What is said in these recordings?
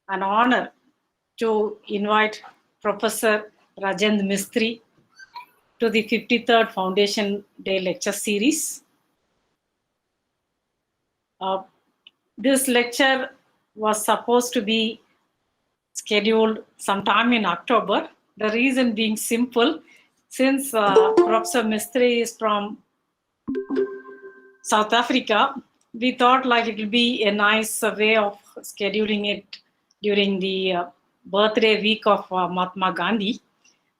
an honor to invite Professor Rajend Mesthrie to the 53rd Foundation Day Lecture Series. This lecture was supposed to be scheduled sometime in October. The reason being simple, since Professor Mesthrie is from South Africa, we thought like it will be a nice way of scheduling it during the birthday week of Mahatma Gandhi.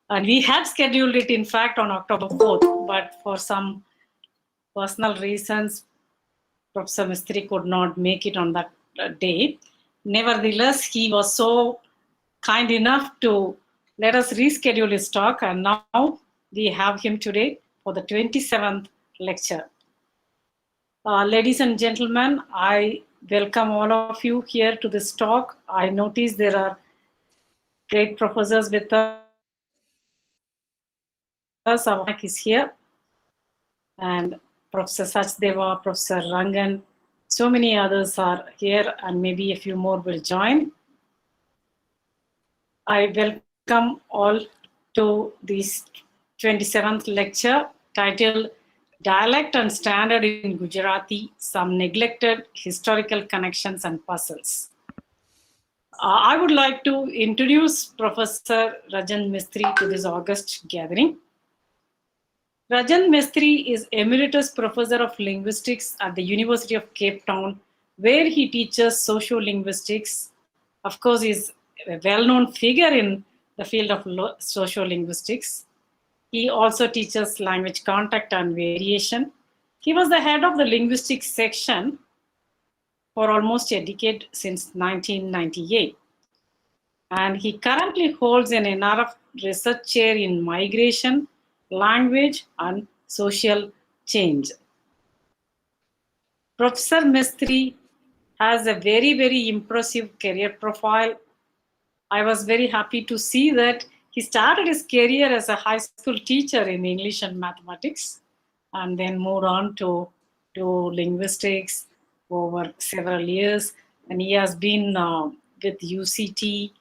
And we had scheduled it, in fact, on October 4th, but for some personal reasons, Professor Mesthrie could not make it on that day. Nevertheless, he was so kind enough to let us reschedule his talk, and now we have him today for the 27th lecture. Ladies and gentlemen, I welcome all of you here to this talk. I notice there are great professors with us. Our mic is here. And Professor Sachdeva, Professor Rangan, so many others are here, and maybe a few more will join. I welcome all to this 27th lecture titled Dialect and Standard in Gujarati, Some Neglected Historical Connections and Puzzles. I would like to introduce Professor Rajend Mesthrie to this August gathering. Rajend Mesthrie is Emeritus Professor of Linguistics at the University of Cape Town, where he teaches sociolinguistics. Of course, he is a well-known figure in the field of sociolinguistics. He also teaches language contact and variation. He was the head of the linguistics section for almost a decade, since 1998. And he currently holds an NRF research chair in migration, language, and social change. Professor Mesthrie has a very, very impressive career profile. I was very happy to see that he started his career as a high school teacher in English and mathematics, and then moved on to linguistics over several years. And he has been with UCT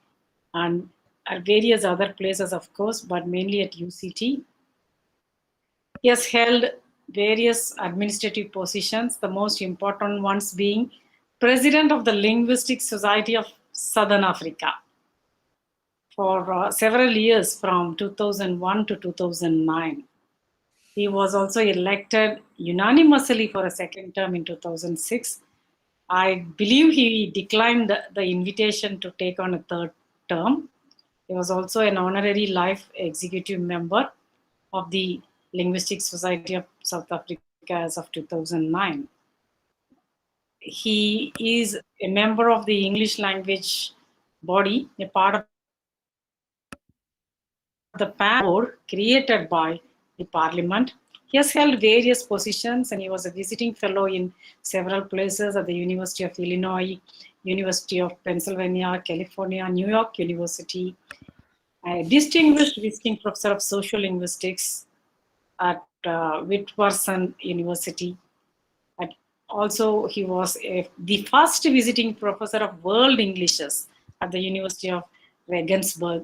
and at various other places, of course, but mainly at UCT. He has held various administrative positions, the most important ones being President of the Linguistic Society of Southern Africa for several years, from 2001 to 2009. He was also elected unanimously for a second term in 2006. I believe he declined the invitation to take on a third term. He was also an honorary life executive member of the Linguistic Society of South Africa as of 2009. He is a member of the English language body, a part of the board created by the Parliament. He has held various positions, and he was a visiting fellow in several places at the University of Illinois, University of Pennsylvania, California, New York University, a distinguished visiting professor of sociolinguistics at Witwatersrand University. And also, he was the first visiting professor of world Englishes at the University of Regensburg,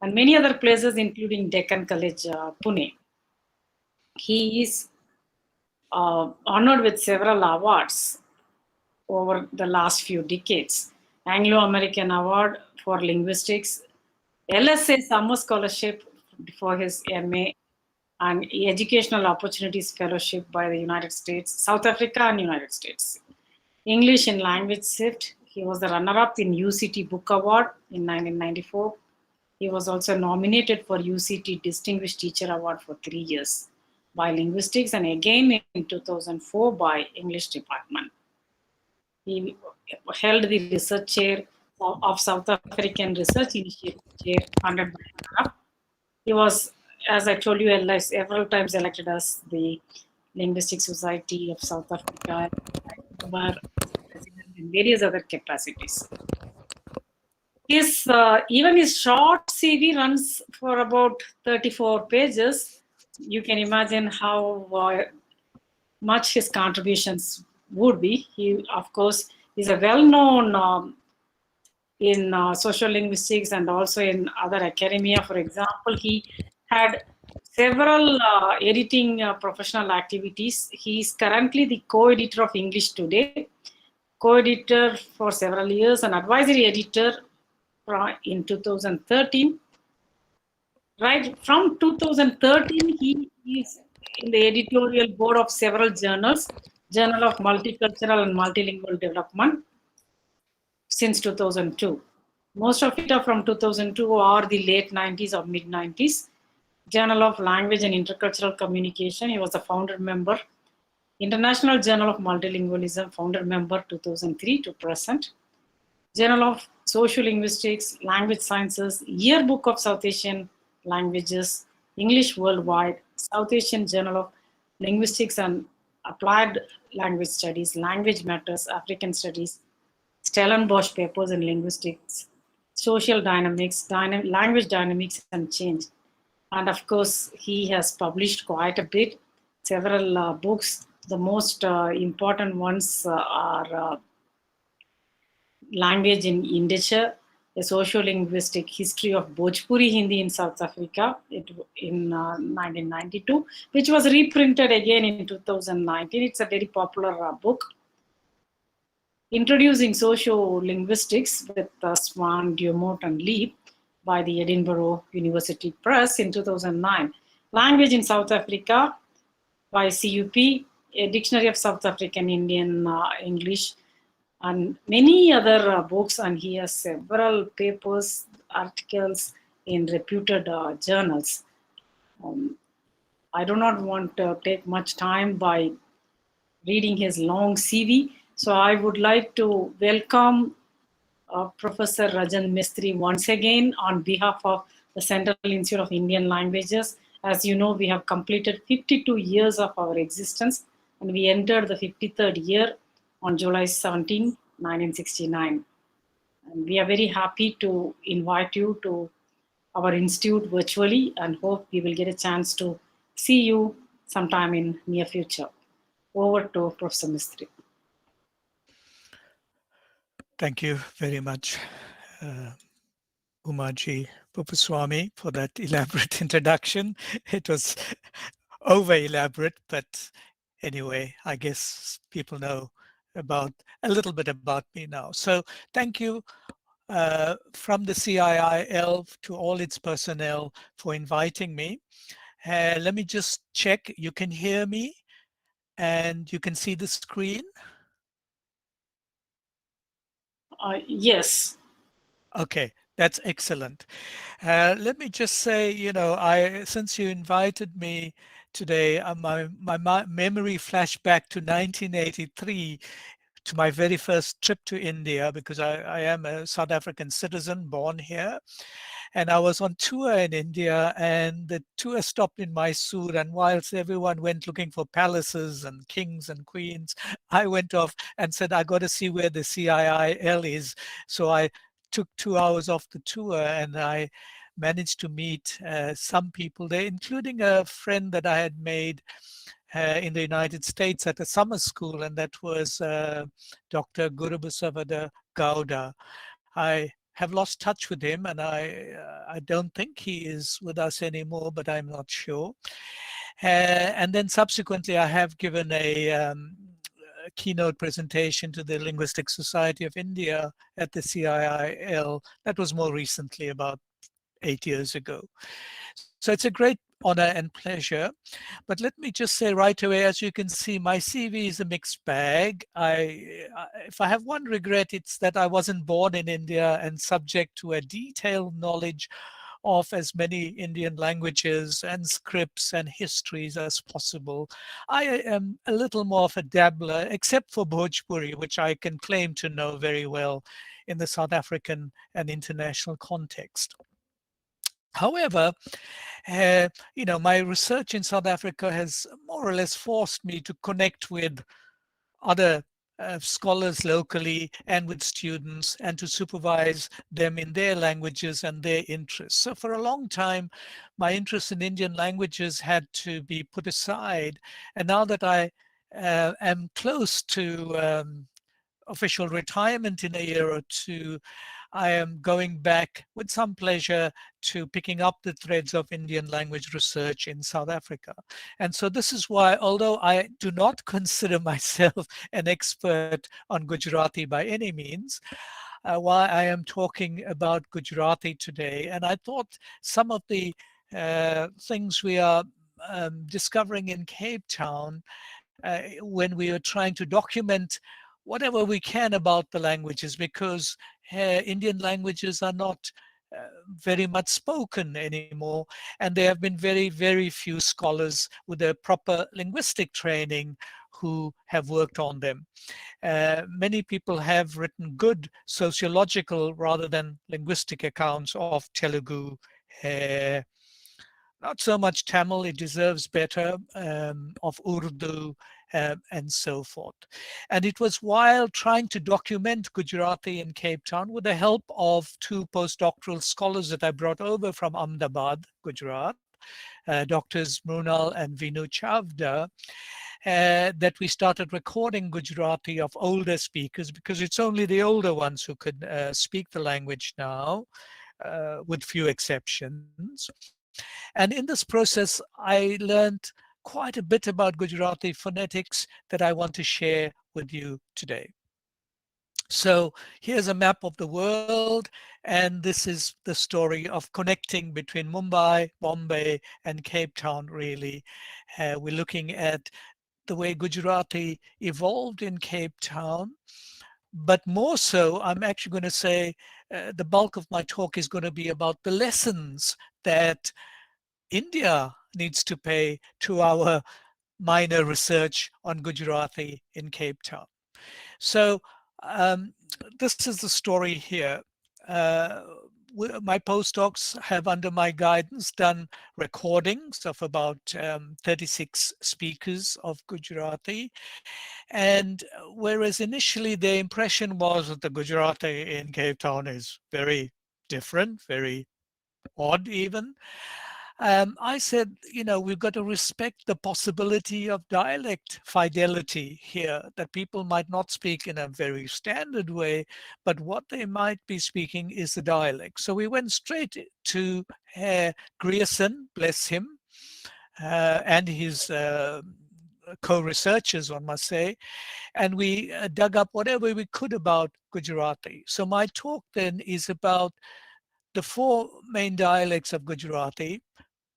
and many other places, including Deccan College, Pune. He is honored with several awards over the last few decades. Anglo-American Award for Linguistics, LSA Summer Scholarship for his MA, and Educational Opportunities Fellowship by the United States, South Africa and United States. English in Language Shift, he was the runner-up in UCT Book Award in 1994. He was also nominated for UCT Distinguished Teacher Award for 3 years by Linguistics, and again in 2004 by English Department. He held the research chair of South African Research Initiative chair funded by NRF. He was, as I told you, several times elected as the Linguistic Society of South Africa, and various other capacities. Even his short CV runs for about 34 pages. You can imagine how much his contributions would be. He, of course, is a well-known in social linguistics and also in other academia. For example, he had several editing professional activities. He is currently the co-editor of English Today, co-editor for several years, and advisory editor in 2013. Right from 2013, he is in the editorial board of several journals, Journal of Multicultural and Multilingual Development, since 2002. Most of it are from 2002 or the late 90s or mid 90s. Journal of Language and Intercultural Communication, he was a founder member. International Journal of Multilingualism, founder member 2003 to present. Journal of Social Linguistics, Language Sciences, Yearbook of South Asian Languages, English Worldwide, South Asian Journal of Linguistics and Applied Language Studies, Language Matters, African Studies, Stellenbosch Papers in Linguistics, Social Dynamics, Language Dynamics and Change. And of course, he has published quite a bit, several books. The most important ones are Language in Indonesia, a socio-linguistic history of Bhojpuri Hindi in South Africa in 1992, which was reprinted again in 2019. It's a very popular book. Introducing Socio-Linguistics with Swan, Dumont and Lee by the Edinburgh University Press in 2009. Language in South Africa by CUP, a Dictionary of South African Indian English, and many other books, and he has several papers, articles in reputed journals. I do not want to take much time by reading his long CV, so I would like to welcome Professor Rajend Mesthrie once again on behalf of the Central Institute of Indian Languages. As you know, we have completed 52 years of our existence, and we entered the 53rd year on July 17, 1969. And we are very happy to invite you to our institute virtually and hope we will get a chance to see you sometime in near future. Over to Professor Mesthrie. Thank you very much, Umaji Pupaswamy, for that elaborate introduction. It was over elaborate, but anyway, I guess people know about a little bit about me now. So thank you from the CIIL to all its personnel for inviting me. Let me just check. You can hear me and you can see the screen. Yes. Okay, that's excellent. Let me just say, since you invited me today, my memory flashed back to 1983, to my very first trip to India, because I am a South African citizen born here. And I was on tour in India, and the tour stopped in Mysore. And whilst everyone went looking for palaces and kings and queens, I went off and said, I got to see where the CIIL is. So I took 2 hours off the tour, and I managed to meet some people there, including a friend that I had made in the United States at a summer school, and that was Dr. Gurubasavada Gowda. I have lost touch with him, and I don't think he is with us anymore, but I'm not sure. And then subsequently, I have given a keynote presentation to the Linguistic Society of India at the CIIL. That was more recently, about 8 years ago. So it's a great honor and pleasure. But let me just say right away, as you can see, my CV is a mixed bag. If I have one regret, it's that I wasn't born in India and subject to a detailed knowledge of as many Indian languages and scripts and histories as possible. I am a little more of a dabbler, except for Bhojpuri, which I can claim to know very well in the South African and international context. However, my research in South Africa has more or less forced me to connect with other scholars locally and with students, and to supervise them in their languages and their interests. So for a long time, my interest in Indian languages had to be put aside. And now that I am close to official retirement in a year or two, I am going back with some pleasure to picking up the threads of Indian language research in South Africa. And so this is why, although I do not consider myself an expert on Gujarati by any means, why I am talking about Gujarati today. And I thought some of the things we are discovering in Cape Town when we are trying to document whatever we can about the languages, because Indian languages are not very much spoken anymore, and there have been very, very few scholars with a proper linguistic training who have worked on them. Many people have written good sociological rather than linguistic accounts of Telugu, uh, not so much Tamil, it deserves better, of Urdu, and so forth. And it was while trying to document Gujarati in Cape Town with the help of two postdoctoral scholars that I brought over from Ahmedabad, Gujarat, Doctors Mrunal and Vinu Chavda, that we started recording Gujarati of older speakers, because it's only the older ones who could speak the language now, with few exceptions. And in this process, I learned quite a bit about Gujarati phonetics that I want to share with you today. So here's a map of the world, and this is the story of connecting between Mumbai, Bombay, and Cape Town, really. We're looking at the way Gujarati evolved in Cape Town, but more so, I'm actually going to say the bulk of my talk is going to be about the lessons that India needs to pay to our minor research on Gujarati in Cape Town. So um, this is the story here. Uh, my postdocs have, under my guidance, done recordings of about 36 speakers of Gujarati. And whereas initially the impression was that the Gujarati in Cape Town is very different, very odd even, I said, we've got to respect the possibility of dialect fidelity here, that people might not speak in a very standard way, but what they might be speaking is the dialect. So we went straight to Grierson, bless him, and his co-researchers, one must say, and we dug up whatever we could about Gujarati. So my talk then is about the four main dialects of Gujarati: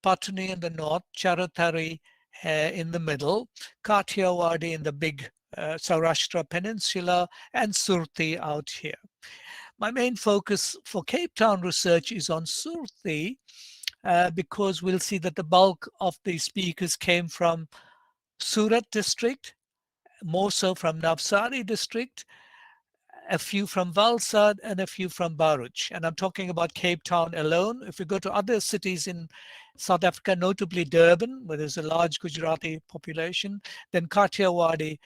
Patni in the north, Charatari in the middle, Kathiawadi in the big Saurashtra Peninsula, and Surti out here. My main focus for Cape Town research is on Surti, because we'll see that the bulk of the speakers came from Surat district, more so from Navsari district, a few from Valsad, and a few from Bharuch. And I'm talking about Cape Town alone. If we go to other cities in South Africa, notably Durban, where there's a large Gujarati population, then Kathiawadi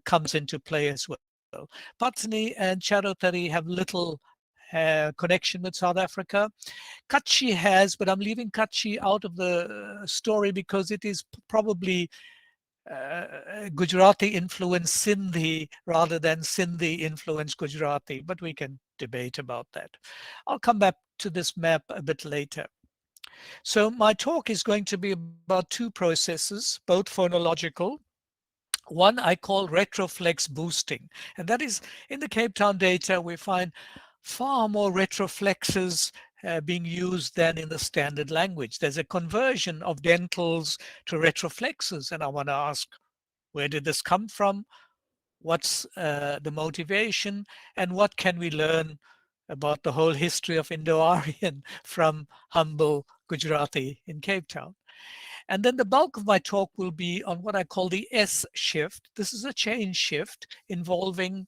comes into play as well. Patni and Charodhary have little connection with South Africa. Kutchi has, but I'm leaving Kutchi out of the story because it is probably Gujarati influenced Sindhi rather than Sindhi influenced Gujarati, but we can debate about that. I'll come back to this map a bit later. So my talk is going to be about two processes, both phonological. One I call Retroflex Boosting, and that is, in the Cape Town data, we find far more retroflexes being used than in the standard language. There's a conversion of dentals to retroflexes, and I want to ask, where did this come from? What's the motivation? And what can we learn about the whole history of Indo-Aryan from humble Gujarati in Cape Town? And then the bulk of my talk will be on what I call the S shift. This is a chain shift involving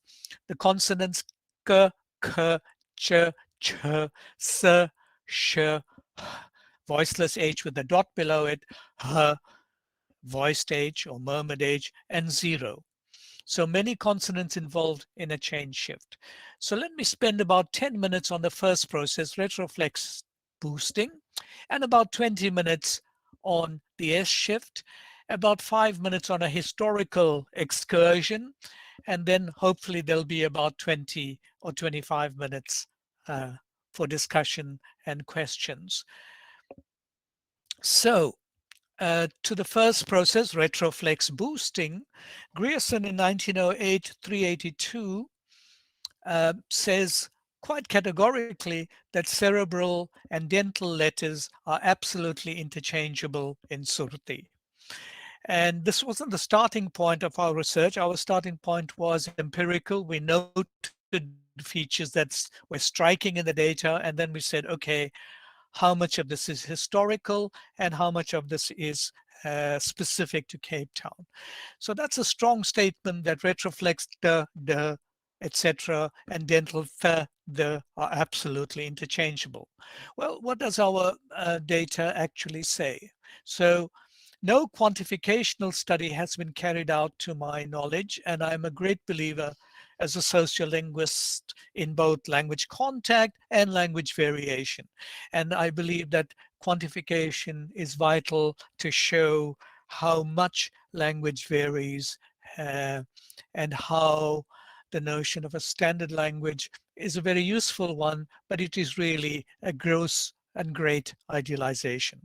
the consonants k, k, ch, ch, s, sh, voiceless H with a dot below it, h, voiced H or murmured H, and zero. So many consonants involved in a chain shift. So let me spend about 10 minutes on the first process, retroflex boosting, and about 20 minutes on the S shift, about 5 minutes on a historical excursion, and then hopefully there'll be about 20 or 25 minutes for discussion and questions. So to the first process, retroflex boosting, Grierson in 1908, 382 says quite categorically that cerebral and dental letters are absolutely interchangeable in Surti. And this wasn't the starting point of our research. Our starting point was empirical. We noted features that were striking in the data, and then we said, okay, how much of this is historical and how much of this is specific to Cape Town. So that's a strong statement that retroflex the, etc., and dental the are absolutely interchangeable. Well, what does our data actually say? So no quantificational study has been carried out to my knowledge, and I'm a great believer as a sociolinguist in both language contact and language variation. And I believe that quantification is vital to show how much language varies uh, and how the notion of a standard language is a very useful one, but it is really a gross and great idealization.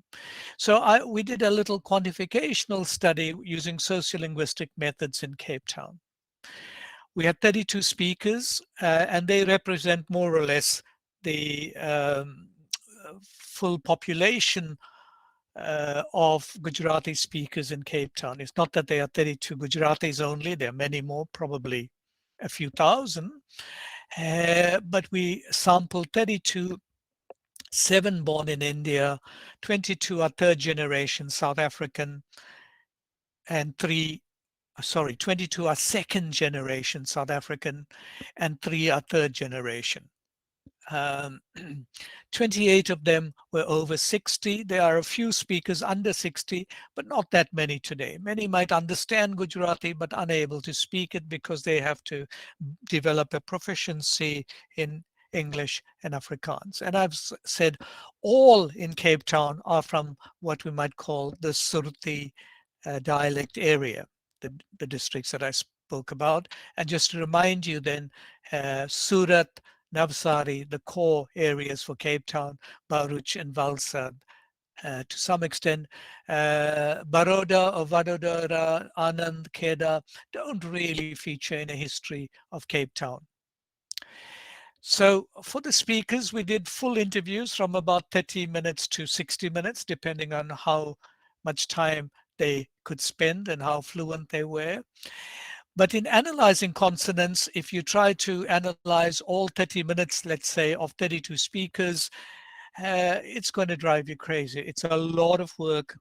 So we did a little quantificational study using sociolinguistic methods in Cape Town. We had 32 speakers, and they represent more or less the full population of Gujarati speakers in Cape Town. It's not that there are 32 Gujaratis only, there are many more, probably a few thousand. But we sampled 32, 7 born in India, 22 are third generation South African, and 22 are second generation South African, and 3 are third generation. Um, 28 of them were over 60. There are a few speakers under 60, but not that many today. Many might understand Gujarati, but unable to speak it because they have to develop a proficiency in English and Afrikaans. And I've said all in Cape Town are from what we might call the Surti dialect area, the districts that I spoke about. And just to remind you then, Surat, Navsari, the core areas for Cape Town, Bharuch and Valsad, to some extent. Baroda or Vadodara, Anand, Kedah don't really feature in a history of Cape Town. So for the speakers, we did full interviews from about 30 minutes to 60 minutes, depending on how much time they could spend and how fluent they were. But in analyzing consonants, if you try to analyze all 30 minutes, let's say, of 32 speakers, it's going to drive you crazy. It's a lot of work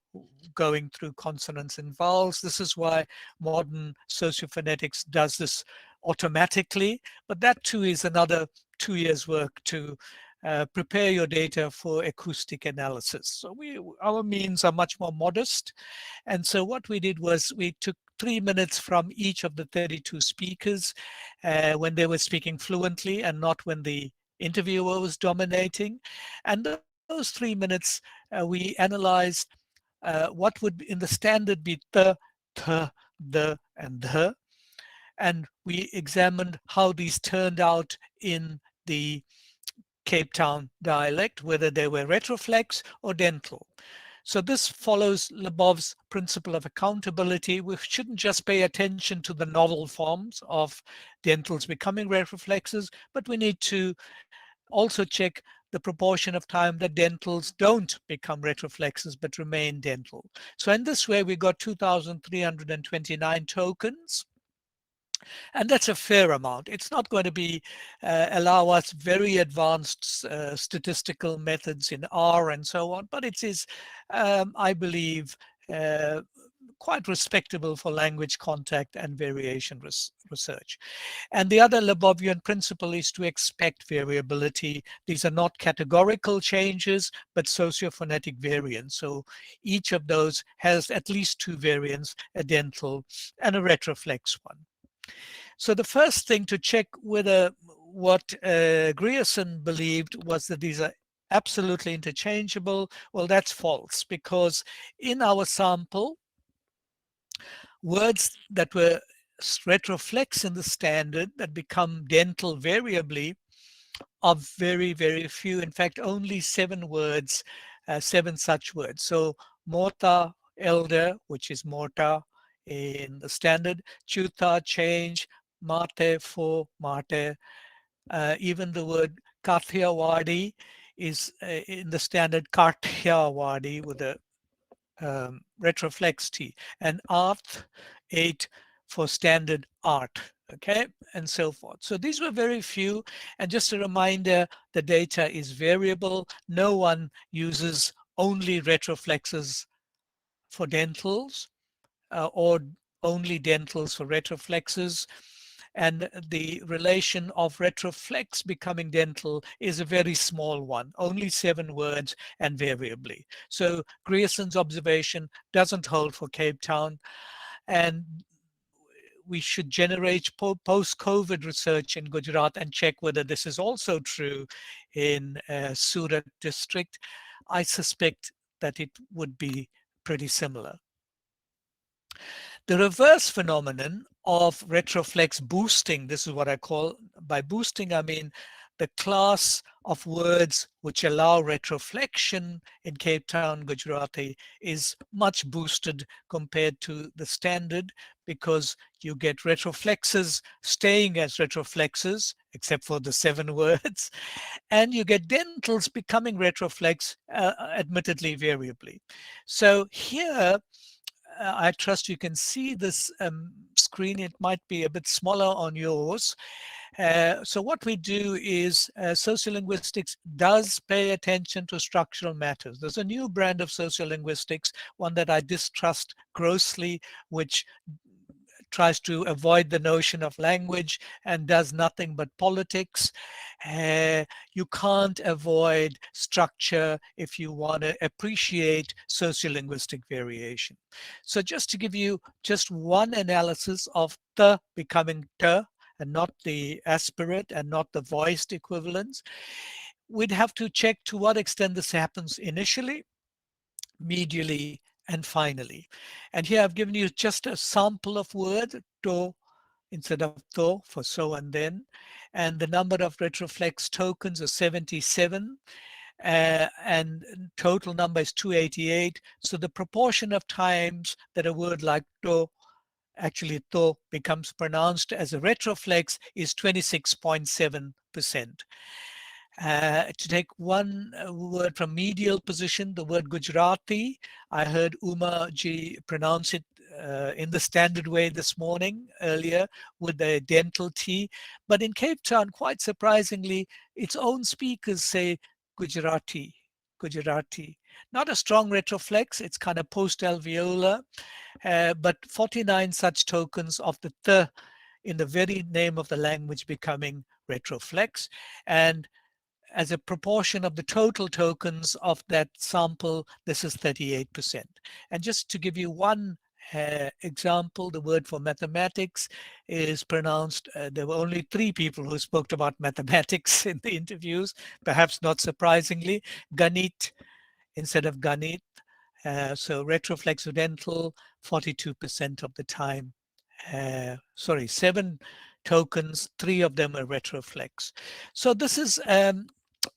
going through consonants and vowels. This is why modern sociophonetics does this automatically, but that too is another 2 years work to prepare your data for acoustic analysis. So our means are much more modest. And so what we did was we took 3 minutes from each of the 32 speakers when they were speaking fluently and not when the interviewer was dominating. And those 3 minutes, we analyzed what would in the standard be the, and the. And we examined how these turned out in the Cape Town dialect, whether they were retroflex or dental. So this follows Lebov's principle of accountability. We shouldn't just pay attention to the novel forms of dentals becoming retroflexes, but we need to also check the proportion of time that dentals don't become retroflexes but remain dental. So in this way, we got 2,329 tokens. And that's a fair amount. It's not going to be allow us very advanced statistical methods in R and so on, but it is, I believe, quite respectable for language contact and variation research. And the other Lebovian principle is to expect variability. These are not categorical changes, but sociophonetic variants. So each of those has at least 2 variants, a dental and a retroflex one. So the first thing to check whether what Grierson believed was that these are absolutely interchangeable, well, that's false, because in our sample, words that were retroflex in the standard that become dental variably are very, very few. In fact, only 7 words, 7 such words. So morta, elder, which is morta in the standard, chuta, change, mate, for mate. Even the word Kathiawadi is in the standard Kathiawadi with a retroflex T, and art 8 for standard art, okay, and so forth. So these were very few, and just a reminder, the data is variable. No one uses only retroflexes for dentals or only dentals for retroflexes. And the relation of retroflex becoming dental is a very small one, only 7 words and variably. So Grierson's observation doesn't hold for Cape Town, and we should generate post-COVID research in Gujarat and check whether this is also true in Surat district. I suspect that it would be pretty similar. The reverse phenomenon of retroflex boosting, this is what I call, by boosting, I mean the class of words which allow retroflexion in Cape Town Gujarati is much boosted compared to the standard, because you get retroflexes staying as retroflexes, except for the 7 words, and you get dentals becoming retroflex, admittedly variably. So here, I trust you can see this screen. It might be a bit smaller on yours. So what we do is sociolinguistics does pay attention to structural matters. There's a new brand of sociolinguistics, one that I distrust grossly, which tries to avoid the notion of language and does nothing but politics. You can't avoid structure if you want to appreciate sociolinguistic variation. So just to give you just one analysis of the becoming t, and not the aspirate and not the voiced equivalents, we'd have to check to what extent this happens initially, medially, and finally. And here I've given you just a sample of word, to instead of to for so and then. And the number of retroflex tokens is 77. And total number is 288. So the proportion of times that a word like to, actually to, becomes pronounced as a retroflex is 26.7%. To take one word from medial position, the word Gujarati, I heard Uma ji pronounce it in the standard way this morning earlier with the dental T. But in Cape Town, quite surprisingly, its own speakers say Gujarati, Gujarati. Not a strong retroflex, it's kind of post-alveolar, but 49 such tokens of the th in the very name of the language becoming retroflex. And as a proportion of the total tokens of that sample, this is 38%. And just to give you one example, the word for mathematics is pronounced, there were only 3 people who spoke about mathematics in the interviews, perhaps not surprisingly, Ganit instead of Ganit. So retroflexodental, 42% of the time. Sorry, 7 tokens, 3 of them are retroflex. So this is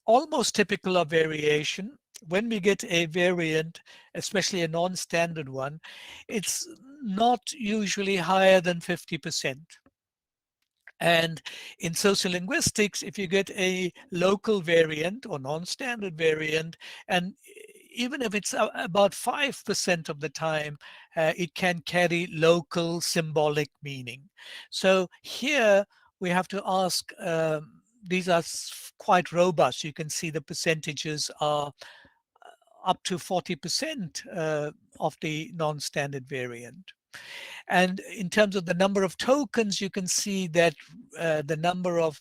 almost typical of variation. When we get a variant, especially a non-standard one, it's not usually higher than 50%. And in sociolinguistics, if you get a local variant or non-standard variant, and even if it's about 5% of the time, it can carry local symbolic meaning. So here we have to ask, these are quite robust. You can see the percentages are up to 40% of the non-standard variant. And in terms of the number of tokens, you can see that the number of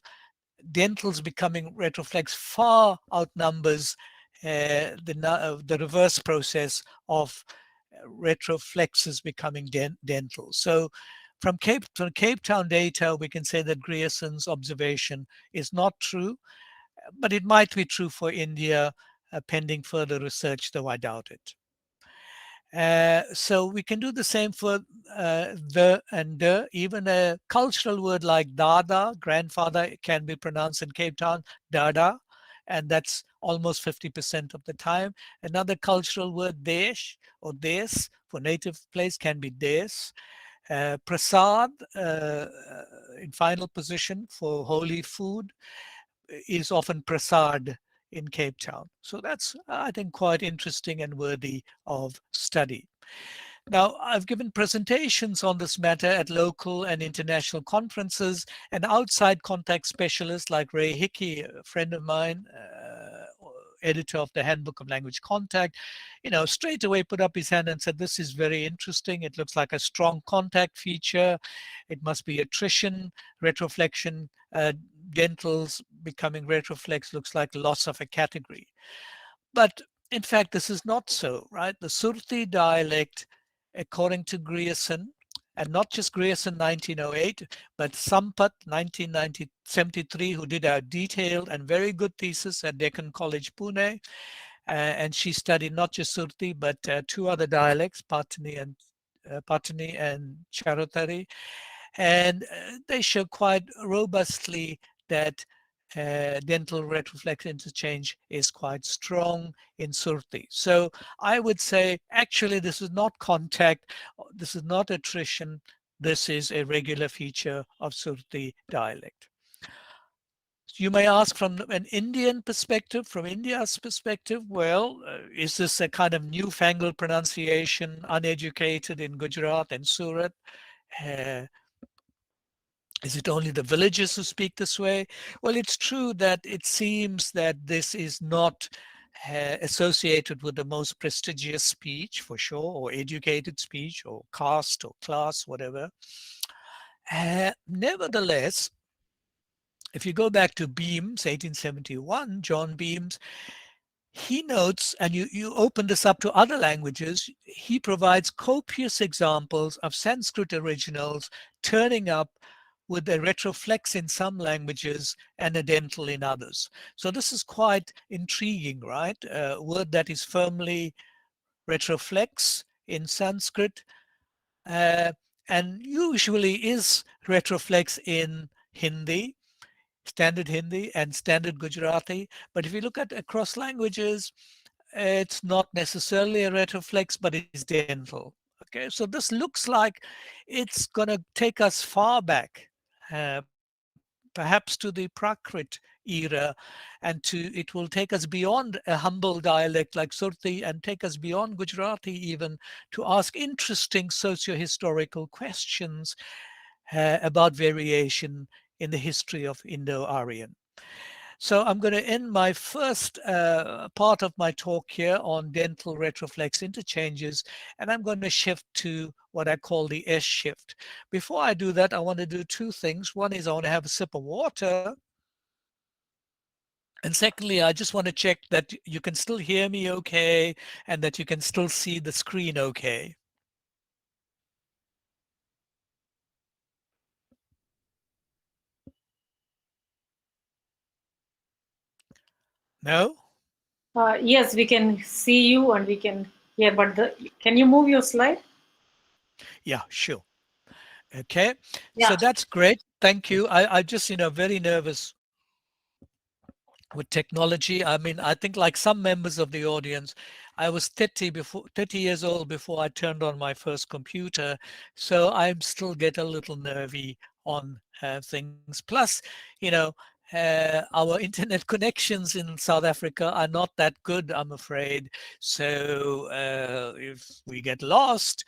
dentals becoming retroflex far outnumbers the reverse process of retroflexes becoming dental. So from Cape Town data, we can say that Grierson's observation is not true, but it might be true for India, pending further research, though I doubt it. So we can do the same for the and the. Even a cultural word like dada, grandfather, can be pronounced in Cape Town, dada, and that's almost 50% of the time. Another cultural word, desh or des, for native place can be des. Prasad, in final position for holy food, is often prasad in Cape Town. So that's, I think, quite interesting and worthy of study. Now, I've given presentations on this matter at local and international conferences, and outside contact specialists like Ray Hickey, a friend of mine, editor of the Handbook of Language Contact, straight away put up his hand and said, this is very interesting. It looks like a strong contact feature. It must be attrition, retroflexion, dentals becoming retroflex looks like loss of a category. But in fact, this is not so, right? The Surti dialect, according to Grierson, and not just Grierson 1908, but Sampath 1973, who did a detailed and very good thesis at Deccan College, Pune. And she studied not just Surti, but two other dialects, Patani and Charotari. And they show quite robustly that dental retroflex interchange is quite strong in Surti. So I would say, actually, this is not contact, this is not attrition, this is a regular feature of Surti dialect. You may ask, from an Indian perspective, from India's perspective, well, is this a kind of newfangled pronunciation, uneducated in Gujarat and Surat? Uh, Is it only the villagers who speak this way? Well, it's true that it seems that this is not associated with the most prestigious speech, for sure, or educated speech, or caste, or class, whatever. Nevertheless, if you go back to Beams, 1871, John Beams, he notes, and you open this up to other languages, he provides copious examples of Sanskrit originals turning up with a retroflex in some languages and a dental in others. So this is quite intriguing, right? A word that is firmly retroflex in Sanskrit, and usually is retroflex in Hindi, standard Hindi and standard Gujarati. But if you look at across languages, it's not necessarily a retroflex, but it's dental. Okay, so this looks like it's going to take us far back, perhaps to the Prakrit era, and it will take us beyond a humble dialect like Surti and take us beyond Gujarati even, to ask interesting socio-historical questions about variation in the history of Indo-Aryan. So I'm going to end my first part of my talk here on dental retroflex interchanges, and I'm going to shift to what I call the S shift. Before I do that, I want to do two things. One is I want to have a sip of water. And secondly, I just want to check that you can still hear me okay and that you can still see the screen okay. No? Yes, we can see you and we can hear, but can you move your slide? Yeah, sure. Okay, Yeah. so that's great. Thank you. I just, very nervous with technology. I mean, I think like some members of the audience, I was 30 years old before I turned on my first computer. So I still get a little nervy on things. Plus, you know, our internet connections in South Africa are not that good, I'm afraid. So if we get lost,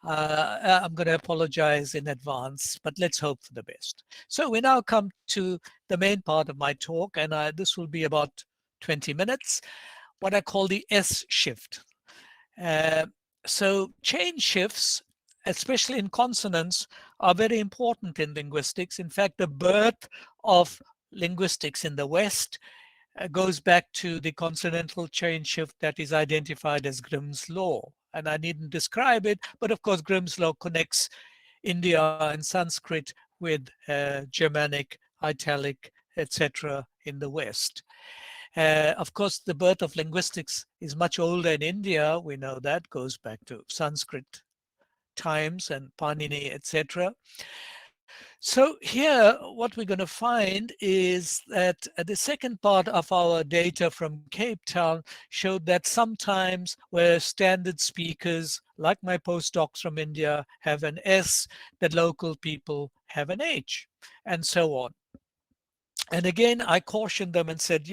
I'm going to apologize in advance, but let's hope for the best. So we now come to the main part of my talk, and this will be about 20 minutes, what I call the S shift. Uh, so chain shifts, especially in consonants, are very important in linguistics. In fact, the birth of linguistics in the West goes back to the consonantal chain shift that is identified as Grimm's law. And I needn't describe it, but of course, Grimm's law connects India and Sanskrit with Germanic, Italic, etc. in the West. Of course, the birth of linguistics is much older in India. We know that goes back to Sanskrit times and Panini, etc. So here, what we're going to find is that the second part of our data from Cape Town showed that sometimes where standard speakers, like my postdocs from India, have an S, that local people have an H, and so on. And again, I cautioned them and said,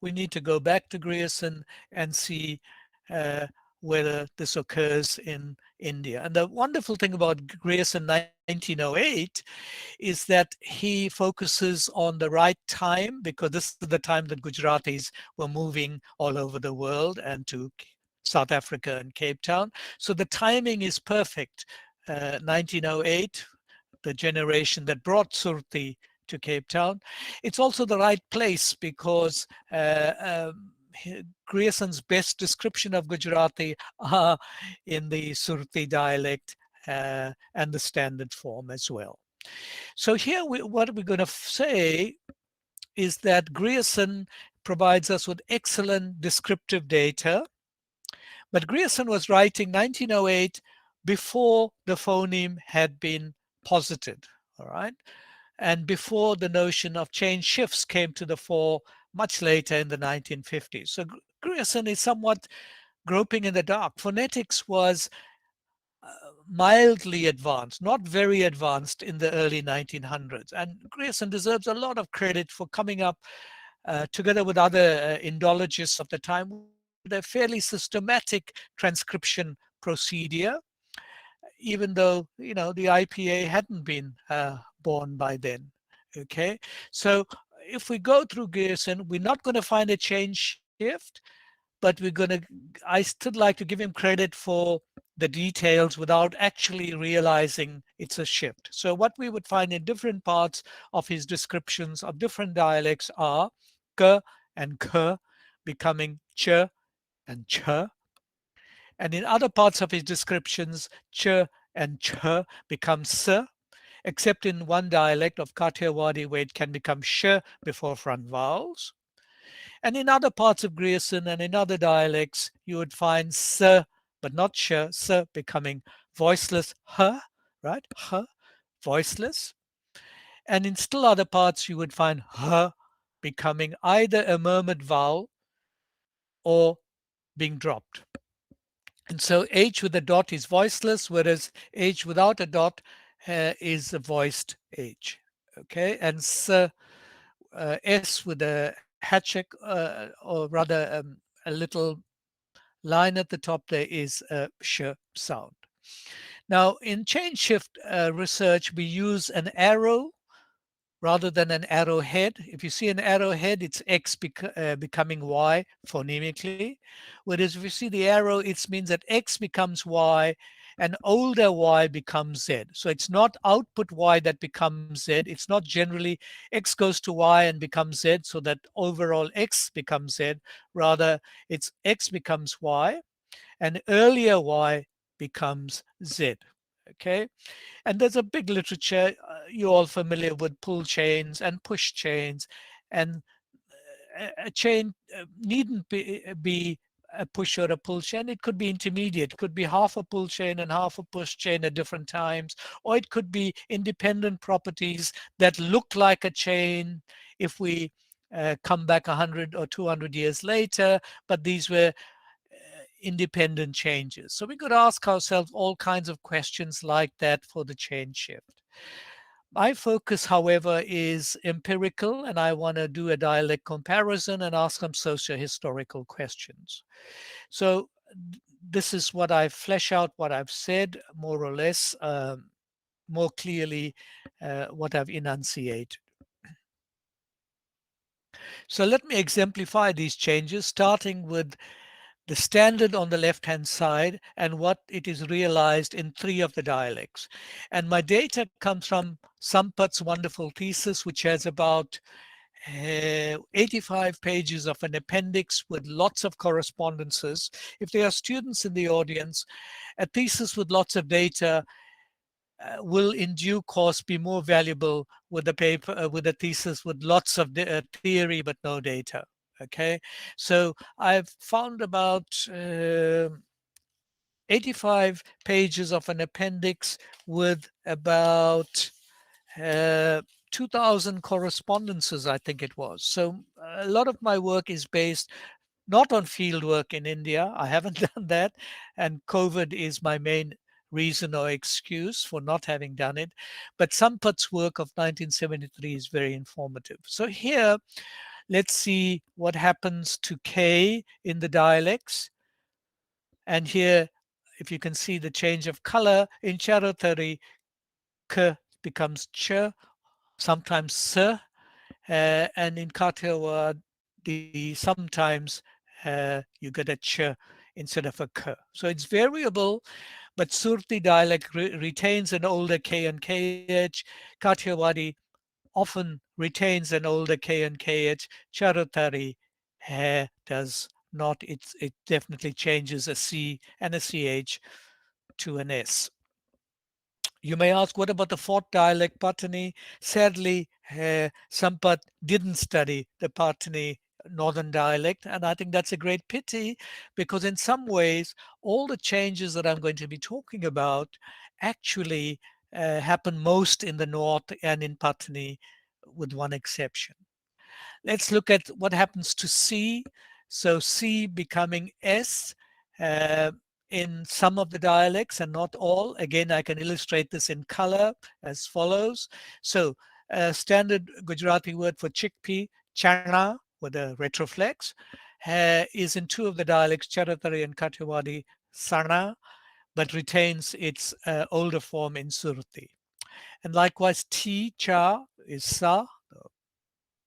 we need to go back to Grierson and see whether this occurs in India. And the wonderful thing about Grierson 1908 is that he focuses on the right time, because this is the time that Gujaratis were moving all over the world and to South Africa and Cape Town. So the timing is perfect. 1908, the generation that brought Surti to Cape Town. It's also the right place because Grierson's best description of Gujarati are in the Surti dialect and the standard form as well. So here, what we're going to say is that Grierson provides us with excellent descriptive data, but Grierson was writing 1908 before the phoneme had been posited, all right? And before the notion of change shifts came to the fore much later in the 1950s. So Grierson is somewhat groping in the dark. Phonetics was mildly advanced, not very advanced in the early 1900s. And Grierson deserves a lot of credit for coming up together with other Indologists of the time with a fairly systematic transcription procedure, even though, the IPA hadn't been born by then. Okay, so if we go through Grierson, we're not going to find a change shift, but I still like to give him credit for the details without actually realizing it's a shift. So what we would find in different parts of his descriptions of different dialects are k and k becoming ch and ch. And in other parts of his descriptions, ch and ch become s, except in one dialect of Kathiawadi where it can become sh before front vowels. And in other parts of Grierson and in other dialects, you would find s, but not sh, s becoming voiceless h, right? H, voiceless. And in still other parts, you would find h becoming either a murmured vowel or being dropped. And so H with a dot is voiceless, whereas H without a dot is a voiced H. Okay, and S with a hatchet, or rather a little line at the top there is a sh sound. Now, in change shift research, we use an arrow rather than an arrowhead. If you see an arrowhead, it's X becoming Y phonemically. Whereas if you see the arrow, it means that X becomes Y and older Y becomes Z. So it's not output Y that becomes Z. It's not generally X goes to Y and becomes Z so that overall X becomes Z. Rather, it's X becomes Y and earlier Y becomes Z. Okay. And there's a big literature, you're all familiar with pull chains and push chains, and a chain needn't be a push or a pull chain. It could be intermediate, it could be half a pull chain and half a push chain at different times, or it could be independent properties that look like a chain if we come back 100 or 200 years later, but these were independent changes. So we could ask ourselves all kinds of questions like that for the change shift. My focus, however, is empirical, and I want to do a dialect comparison and ask some socio-historical questions. So this is what I flesh out what I've said, more or less, more clearly what I've enunciated. So let me exemplify these changes, starting with the standard on the left-hand side and what it is realized in 3 of the dialects. And my data comes from Sampat's wonderful thesis, which has about 85 pages of an appendix with lots of correspondences. If there are students in the audience, a thesis with lots of data will in due course be more valuable with a paper with a thesis with lots of theory but no data. Okay, so I've found about 85 pages of an appendix with about uh, 2000 correspondences, I think it was. So a lot of my work is based not on field work in India. I haven't done that. And COVID is my main reason or excuse for not having done it. But Sampat's work of 1973 is very informative. So here, let's see what happens to K in the dialects. And here, if you can see the change of color in Charothari, K becomes Ch, sometimes S, and in Kathiawadi, sometimes you get a Ch instead of a K. So it's variable, but Surti dialect retains an older K and KH. Kathiawadi often retains an older K and KH. Charothari does not. It definitely changes a C and a CH to an S. You may ask, what about the fourth dialect, Patani? Sadly, Sampat didn't study the Patani northern dialect, and I think that's a great pity because in some ways, all the changes that I'm going to be talking about actually happen most in the north and in Patani, with one exception. Let's look at what happens to C. So C becoming S uh, in some of the dialects and not all. Again, I can illustrate this in color as follows. So standard Gujarati word for chickpea, chana, with a retroflex, is in two of the dialects, Charatari and Kathiawadi, sana, but retains its older form in Surti. And likewise, tea, cha, is sa,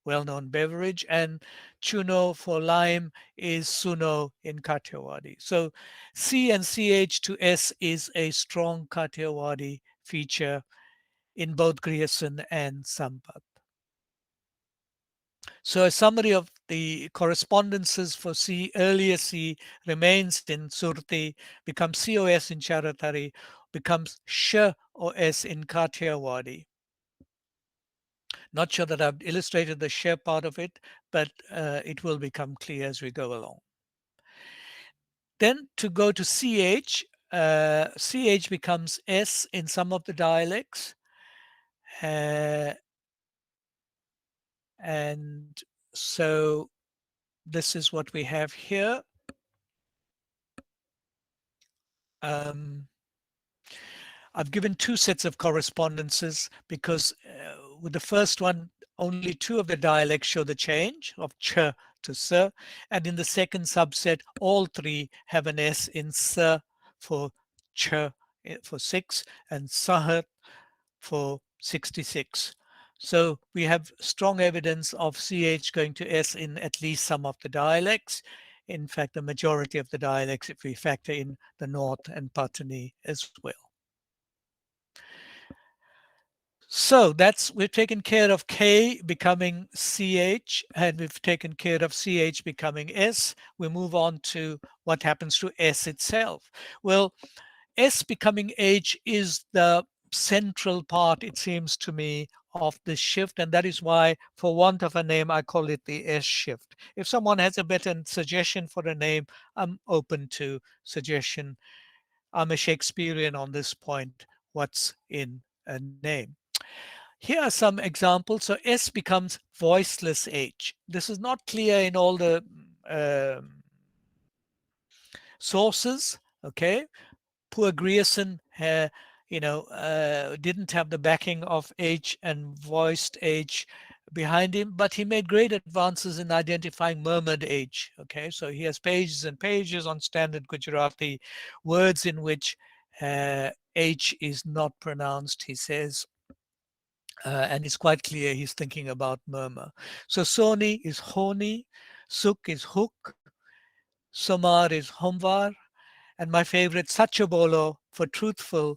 well-known beverage, and chuno for lime is suno in Kathiawadi. So C and CH to S is a strong Kathiawadi feature in both Grierson and Sampat. So a summary of the correspondences for C, earlier C remains in Surti, becomes COS in Charatari, becomes Sh or S in Kathiawadi. Not sure that I've illustrated the share part of it, but it will become clear as we go along. Then to go to CH, CH becomes S in some of the dialects. Uh, and so this is what we have here. Um, I've given two sets of correspondences because with the first one, only two of the dialects show the change of ch to s. And in the second subset, all three have an S in s for ch for 6 and sahat for 66. So we have strong evidence of CH going to S in at least some of the dialects. In fact, the majority of the dialects, if we factor in the North and Patani as well. So we've taken care of K becoming CH and we've taken care of CH becoming S. We move on to what happens to S itself. Well, S becoming H is the central part, it seems to me, of this shift. And that is why, for want of a name, I call it the S shift. If someone has a better suggestion for a name, I'm open to suggestion. I'm a Shakespearean on this point. What's in a name? Here are some examples. So S becomes voiceless H. This is not clear in all the sources. Okay, poor Grierson, didn't have the backing of H and voiced H behind him, but he made great advances in identifying murmured H. Okay, so he has pages and pages on standard Gujarati words in which H is not pronounced, he says. And it's quite clear he's thinking about murmur. So Soni is Honi, Suk is Hook, Somar is Homvar, and my favorite Sachobolo for truthful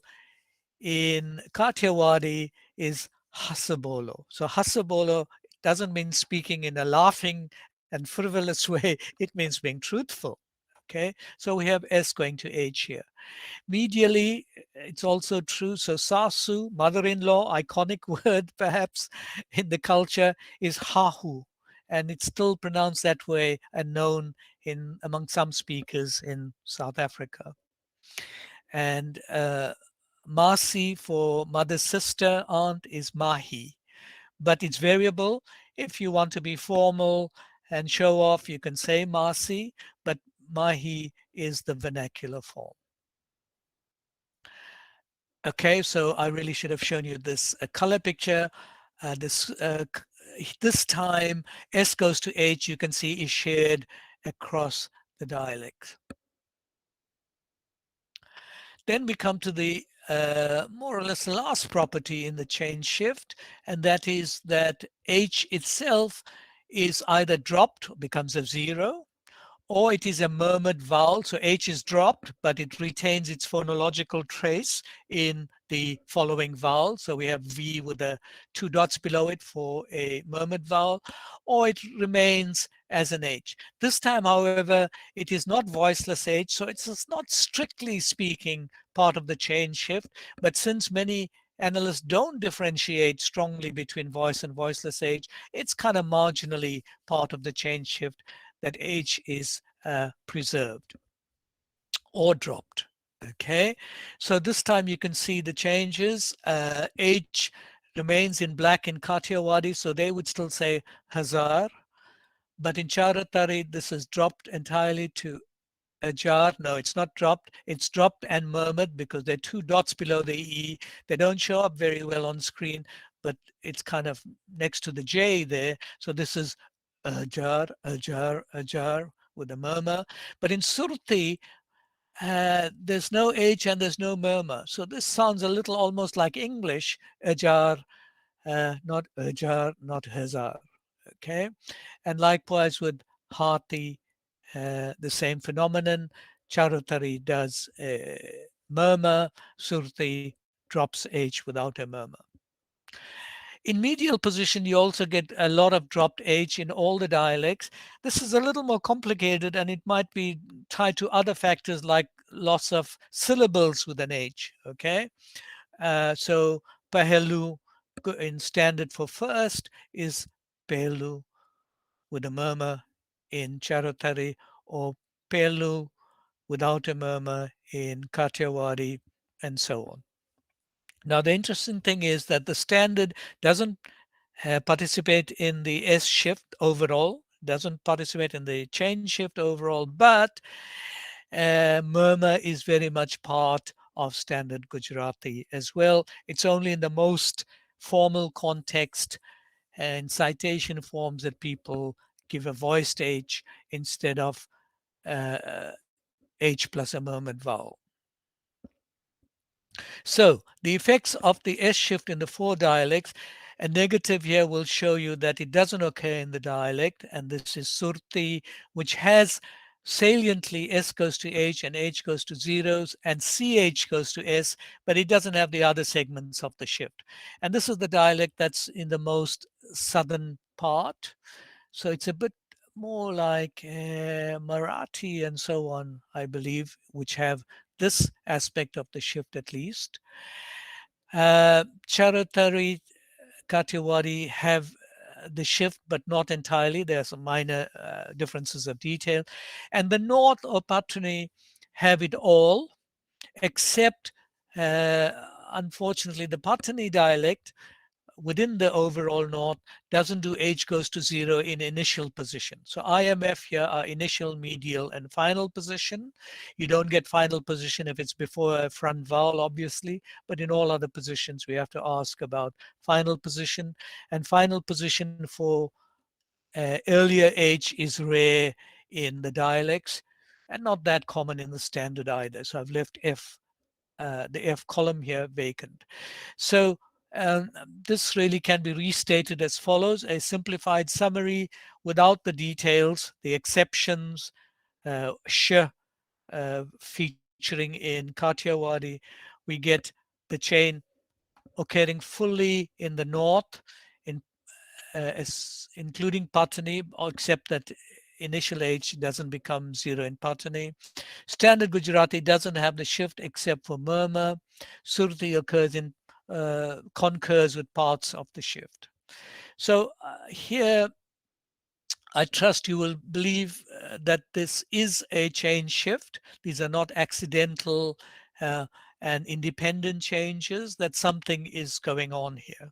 in Kathiawadi is Hasabolo. So Hasabolo doesn't mean speaking in a laughing and frivolous way, it means being truthful. Okay, so we have S going to H here. Medially, it's also true. So Sasu, mother-in-law, iconic word perhaps in the culture, is Hahu. and it's still pronounced that way and known in among some speakers in South Africa. And Masi for mother, sister, aunt is Mahi, but it's variable. If you want to be formal and show off, you can say Masi, but Mahi is the vernacular form. Okay, so I really should have shown you this color picture. This time S goes to H, you can see is shared across the dialects. Then we come to the more or less last property in the chain shift, and that is that H itself is either dropped, becomes a zero, or it is a murmured vowel. So H is dropped, but it retains its phonological trace in the following vowel. So we have V with the two dots below it for a murmured vowel, or it remains as an H. This time, however, it is not voiceless H, so it's not strictly speaking part of the chain shift, but since many analysts don't differentiate strongly between voice and voiceless H, it's kind of marginally part of the chain shift that H is preserved or dropped. Okay, so this time you can see the changes. H remains in black in Kathiawadi, so they would still say Hazar, but in Charatari this is dropped entirely to Ajar. No, it's not dropped. It's dropped and murmured because there are two dots below the E. They don't show up very well on screen, but it's kind of next to the J there. So this is Ajar, Ajar, Ajar with a murmur. But in Surti, there's no H and there's no murmur. So this sounds a little almost like English, Ajar, not Ajar, not Hazar. Okay. And likewise with Hati, the same phenomenon. Charutari does murmur, Surti drops H without a murmur. In medial position, you also get a lot of dropped H in all the dialects. This is a little more complicated and it might be tied to other factors like loss of syllables with an H, okay? So Pahelu in standard for first is Pehlu with a murmur in Charutari, or Pehlu without a murmur in Kathiawadi, and so on. Now, the interesting thing is that the standard doesn't participate in the S shift overall, doesn't participate in the chain shift overall, but murmur is very much part of standard Gujarati as well. It's only in the most formal context and citation forms that people give a voiced H instead of uh, H plus a murmured vowel. So the effects of the S shift in the four dialects, a negative here will show you that it doesn't occur in the dialect, and this is Surti, which has saliently S goes to H and H goes to zeros and CH goes to S, but it doesn't have the other segments of the shift. And this is the dialect that's in the most southern part. So it's a bit more like Marathi and so on, I believe, which have this aspect of the shift at least. Charatari, Kathiawadi have the shift, but not entirely. There are some minor differences of detail. And the North or Patani have it all, except, unfortunately, the Patani dialect within the overall North doesn't do H goes to zero in initial position. So IMF here are initial, medial, and final position. You don't get final position if it's before a front vowel, obviously, but in all other positions, we have to ask about final position. And final position for earlier H is rare in the dialects and not that common in the standard either. So I've left the F column here vacant. So this really can be restated as follows: a simplified summary without the details, the exceptions, sh featuring in Kathiawadi. We get the chain occurring fully in the north, in, including Patani, except that initial H doesn't become zero in Patani. Standard Gujarati doesn't have the shift except for murmur. Surti occurs in concurs with parts of the shift. So here I trust you will believe that this is a change shift. These are not accidental uh, and independent changes, that something is going on here.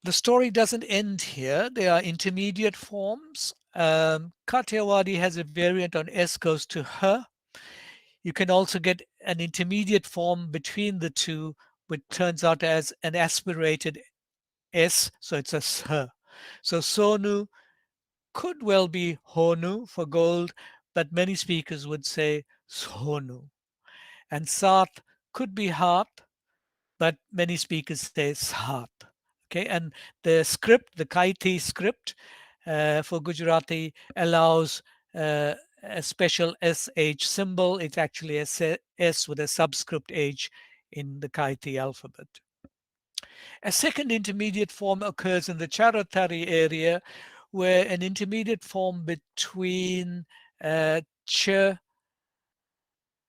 The story doesn't end here. There are intermediate forms. Kathiawadi has a variant on S goes to her. You can also get an intermediate form between the two, which turns out as an aspirated S, so it's a her. So Sonu could well be Honu for gold, but many speakers would say Sonu. And Sat could be heart, but many speakers say Sat. Okay, and the script, the Kaiti script for Gujarati allows a special SH symbol. It's actually a S with a subscript H in the Kaiti alphabet. A second intermediate form occurs in the Charatari area, where an intermediate form between ch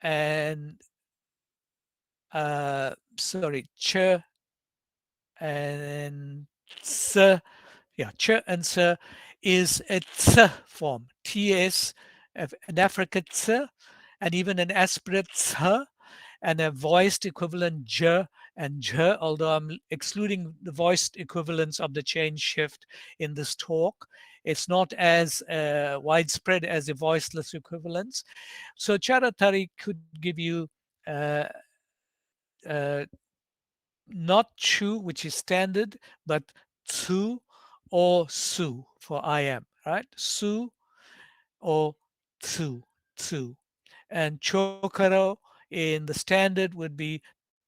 and ch and ts, ch and s is a ts form, ts, an affricate ts, and even an aspirate ts, and a voiced equivalent j and j, although I'm excluding the voiced equivalents of the change shift in this talk. It's not as widespread as the voiceless equivalents. So Charatari could give you uh, uh, not chu, which is standard, but tu or su for I am, right? Su or tu, tu. And chokaro in the standard would be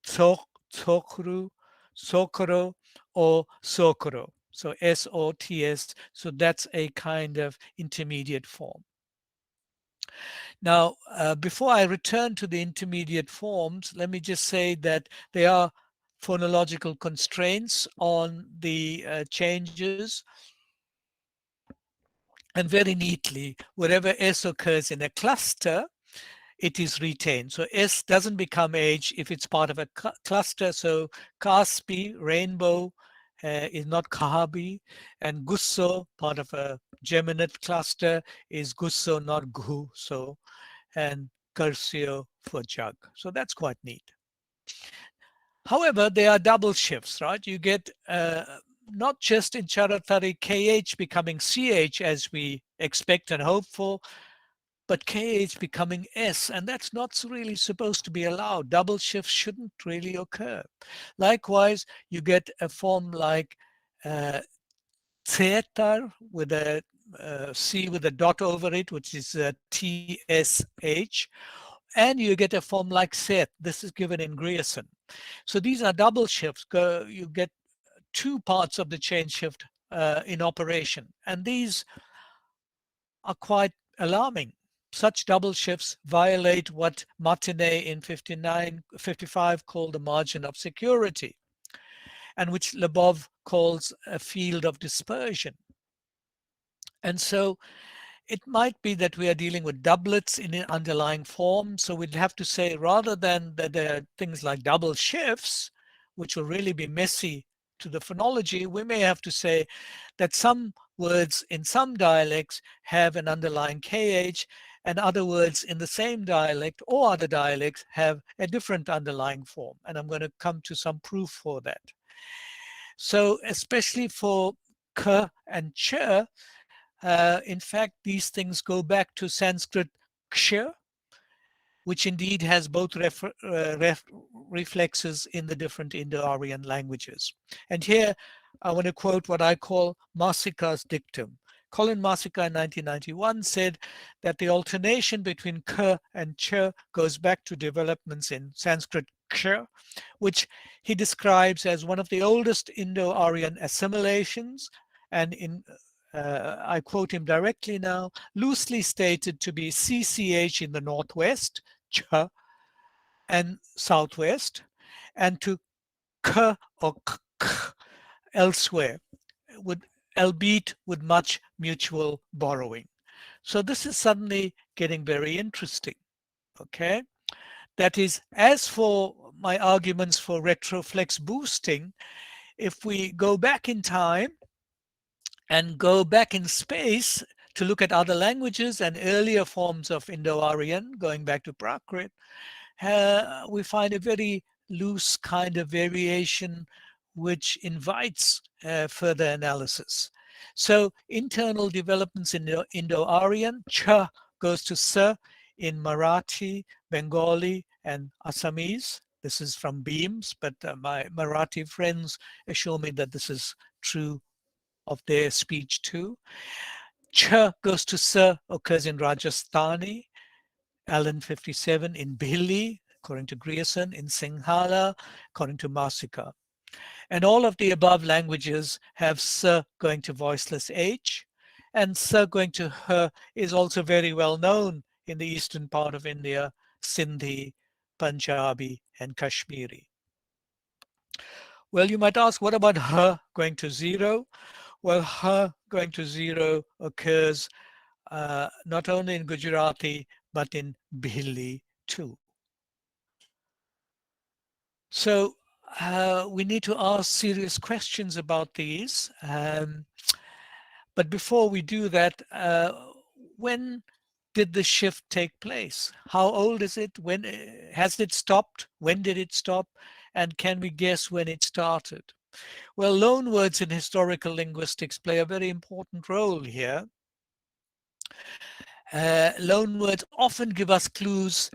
tsokru, sokoro, or sokoro. So S-O-T-S. So that's a kind of intermediate form. Now, before I return to the intermediate forms, let me just say that there are phonological constraints on the changes. And very neatly, wherever S occurs in a cluster, it is retained. So S doesn't become H if it's part of a cluster. So Kaspi, rainbow, is not Kahabi, and Gusso, part of a geminate cluster, is Gusso, not Guso, and Curcio for jug. So that's quite neat. However, there are double shifts, right? You get not just in Charatari KH becoming CH as we expect and hope for, but KH becoming S, and that's not really supposed to be allowed. Double shifts shouldn't really occur. Likewise, you get a form like uh, Theater with a C with a dot over it, which is TSH, and you get a form like Seth. This is given in Grierson. So these are double shifts. You get two parts of the change shift in operation, and these are quite alarming. Such double shifts violate what Martinet in 55 called the margin of security, and which Lebov calls a field of dispersion. And so it might be that we are dealing with doublets in an underlying form. So we'd have to say, rather than that there are things like double shifts, which will really be messy to the phonology, we may have to say that some words in some dialects have an underlying KH, and other words in the same dialect or other dialects have a different underlying form. And I'm going to come to some proof for that. So especially for k and ch, in fact, these things go back to Sanskrit ksh, which indeed has both reflexes in the different Indo-Aryan languages. And here I want to quote what I call Masika's dictum. Colin Masika in 1991 said that the alternation between k and ch goes back to developments in Sanskrit ksh, which he describes as one of the oldest Indo-Aryan assimilations, and in I quote him directly now, loosely stated to be CCH in the northwest, ch, and southwest, and to k or k elsewhere, with, albeit with much mutual borrowing. So this is suddenly getting very interesting, okay? That is, as for my arguments for retroflex boosting, if we go back in time and go back in space to look at other languages and earlier forms of Indo-Aryan, going back to Prakrit, we find a very loose kind of variation which invites further analysis. So internal developments in Indo-Aryan, cha goes to sa in Marathi, Bengali, and Assamese. This is from Beams, but my Marathi friends assure me that this is true of their speech too. Ch goes to sa occurs in Rajasthani, Allen 57, in Bhili, according to Grierson, in Sinhala, according to Masika. And all of the above languages have s going to voiceless h, and s going to h is also very well known in the eastern part of India, Sindhi, Punjabi, and Kashmiri. Well, you might ask, what about h going to zero? Well, h going to zero occurs not only in Gujarati, but in Bhili too. So we need to ask serious questions about these. But before we do that, when did the shift take place? How old is it? When has it stopped? When did it stop? And can we guess when it started? Well, loanwords in historical linguistics play a very important role here. Loanwords often give us clues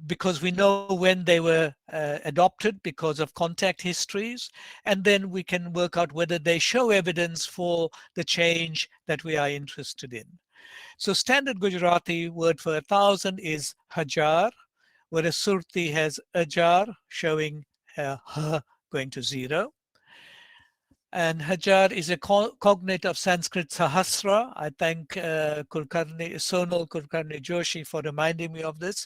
because we know when they were adopted because of contact histories, and then we can work out whether they show evidence for the change that we are interested in. So standard Gujarati word for 1,000 is hajar, whereas Surti has ajar, showing h going to zero. And Hajar is a cognate of Sanskrit Sahasra. I thank Sonal Kulkarni Joshi for reminding me of this.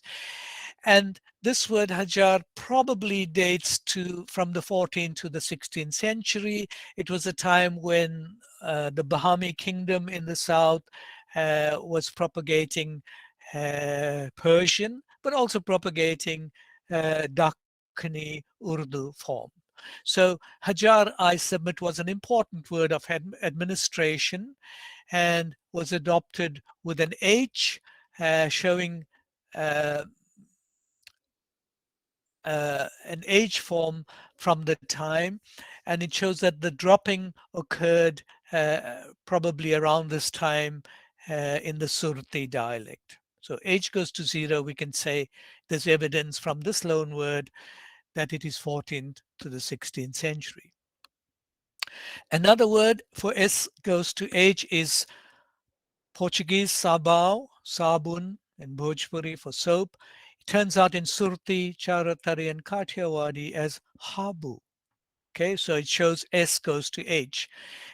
And this word Hajar probably dates to from the 14th to the 16th century. It was a time when the Bahami kingdom in the south was propagating Persian, but also propagating Dakhani Urdu form. So Hajar, I submit, was an important word of administration and was adopted with an H, showing uh, an H form from the time. And it shows that the dropping occurred probably around this time in the Surti dialect. So H goes to zero, we can say there's evidence from this loan word that it is 14th to the 16th century. Another word for S goes to H is Portuguese sabao, sabun, and Bhojpuri for soap. It turns out in Surti, Charatari, and Kathiawadi as habu. Okay, so it shows S goes to H.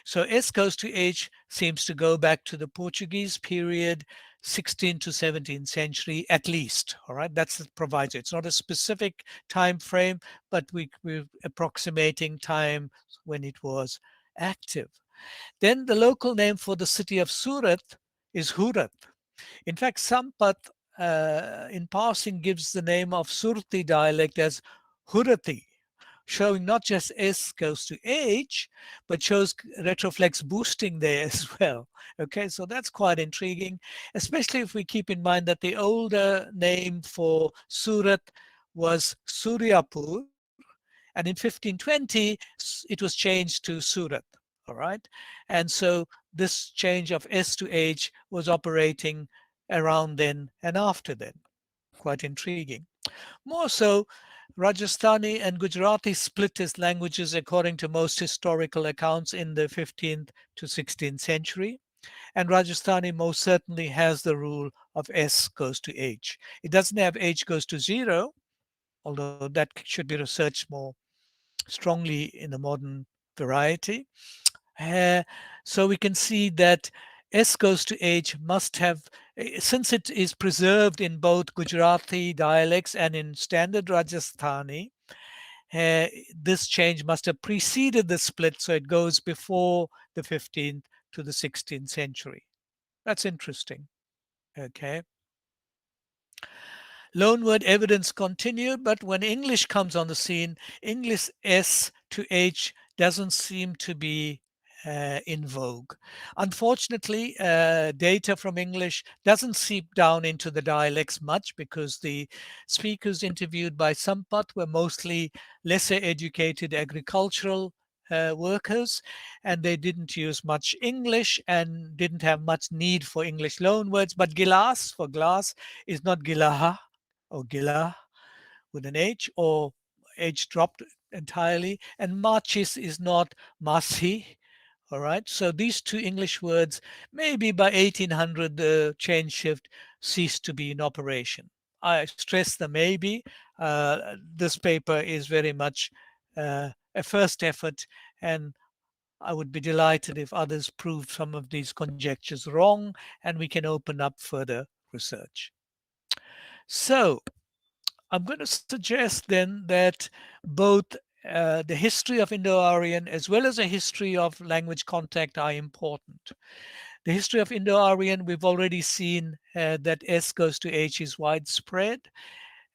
So S goes to H seems to go back to the Portuguese period, 16th to 17th century at least. All right, that's the proviso. It's not a specific time frame, but we're approximating time when it was active. Then the local name for the city of Surat is Hurat. In fact, Sampath in passing gives the name of Surti dialect as Hurati, showing not just S goes to H, but shows retroflex boosting there as well. Okay, so that's quite intriguing, especially if we keep in mind that the older name for Surat was Suryapur, and in 1520 it was changed to Surat. All right, and so this change of S to H was operating around then and after then. Quite intriguing. More so, Rajasthani and Gujarati split as languages according to most historical accounts in the 15th to 16th century. And Rajasthani most certainly has the rule of S goes to H. It doesn't have H goes to zero, although that should be researched more strongly in the modern variety. Uh, so we can see that S goes to H must have, since it is preserved in both Gujarati dialects and in standard Rajasthani, this change must have preceded the split, so it goes before the 15th to the 16th century. That's interesting. Okay. Loanword evidence continued, but when English comes on the scene, English S to H doesn't seem to be in vogue. Unfortunately, data from English doesn't seep down into the dialects much because the speakers interviewed by Sampat were mostly lesser educated agricultural workers, and they didn't use much English and didn't have much need for English loan words. But gilas for glass is not gilaha or gilah with an H, or H dropped entirely, and machis is not masi. All right, so these two English words, maybe by 1800, the chain shift ceased to be in operation. I stress the maybe. This paper is very much a first effort, and I would be delighted if others prove some of these conjectures wrong and we can open up further research. So I'm going to suggest then that both the history of Indo-Aryan as well as a history of language contact are important. The history of Indo-Aryan, we've already seen that S goes to H is widespread,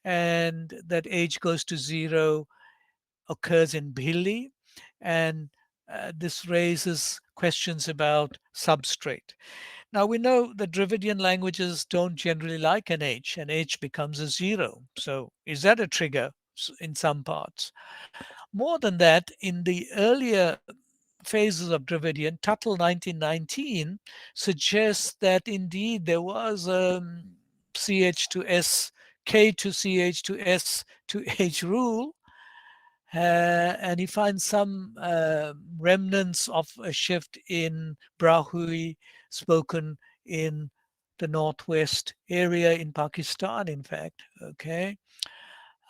and that H goes to 0 occurs in Bili, and this raises questions about substrate. Now we know that Dravidian languages don't generally like an H, and H becomes a 0. So is that a trigger in some parts? More than that, in the earlier phases of Dravidian, Tuttle 1919 suggests that indeed there was CH to S, K to CH to S to H rule, and he finds some remnants of a shift in Brahui spoken in the northwest area in Pakistan, in fact. Okay.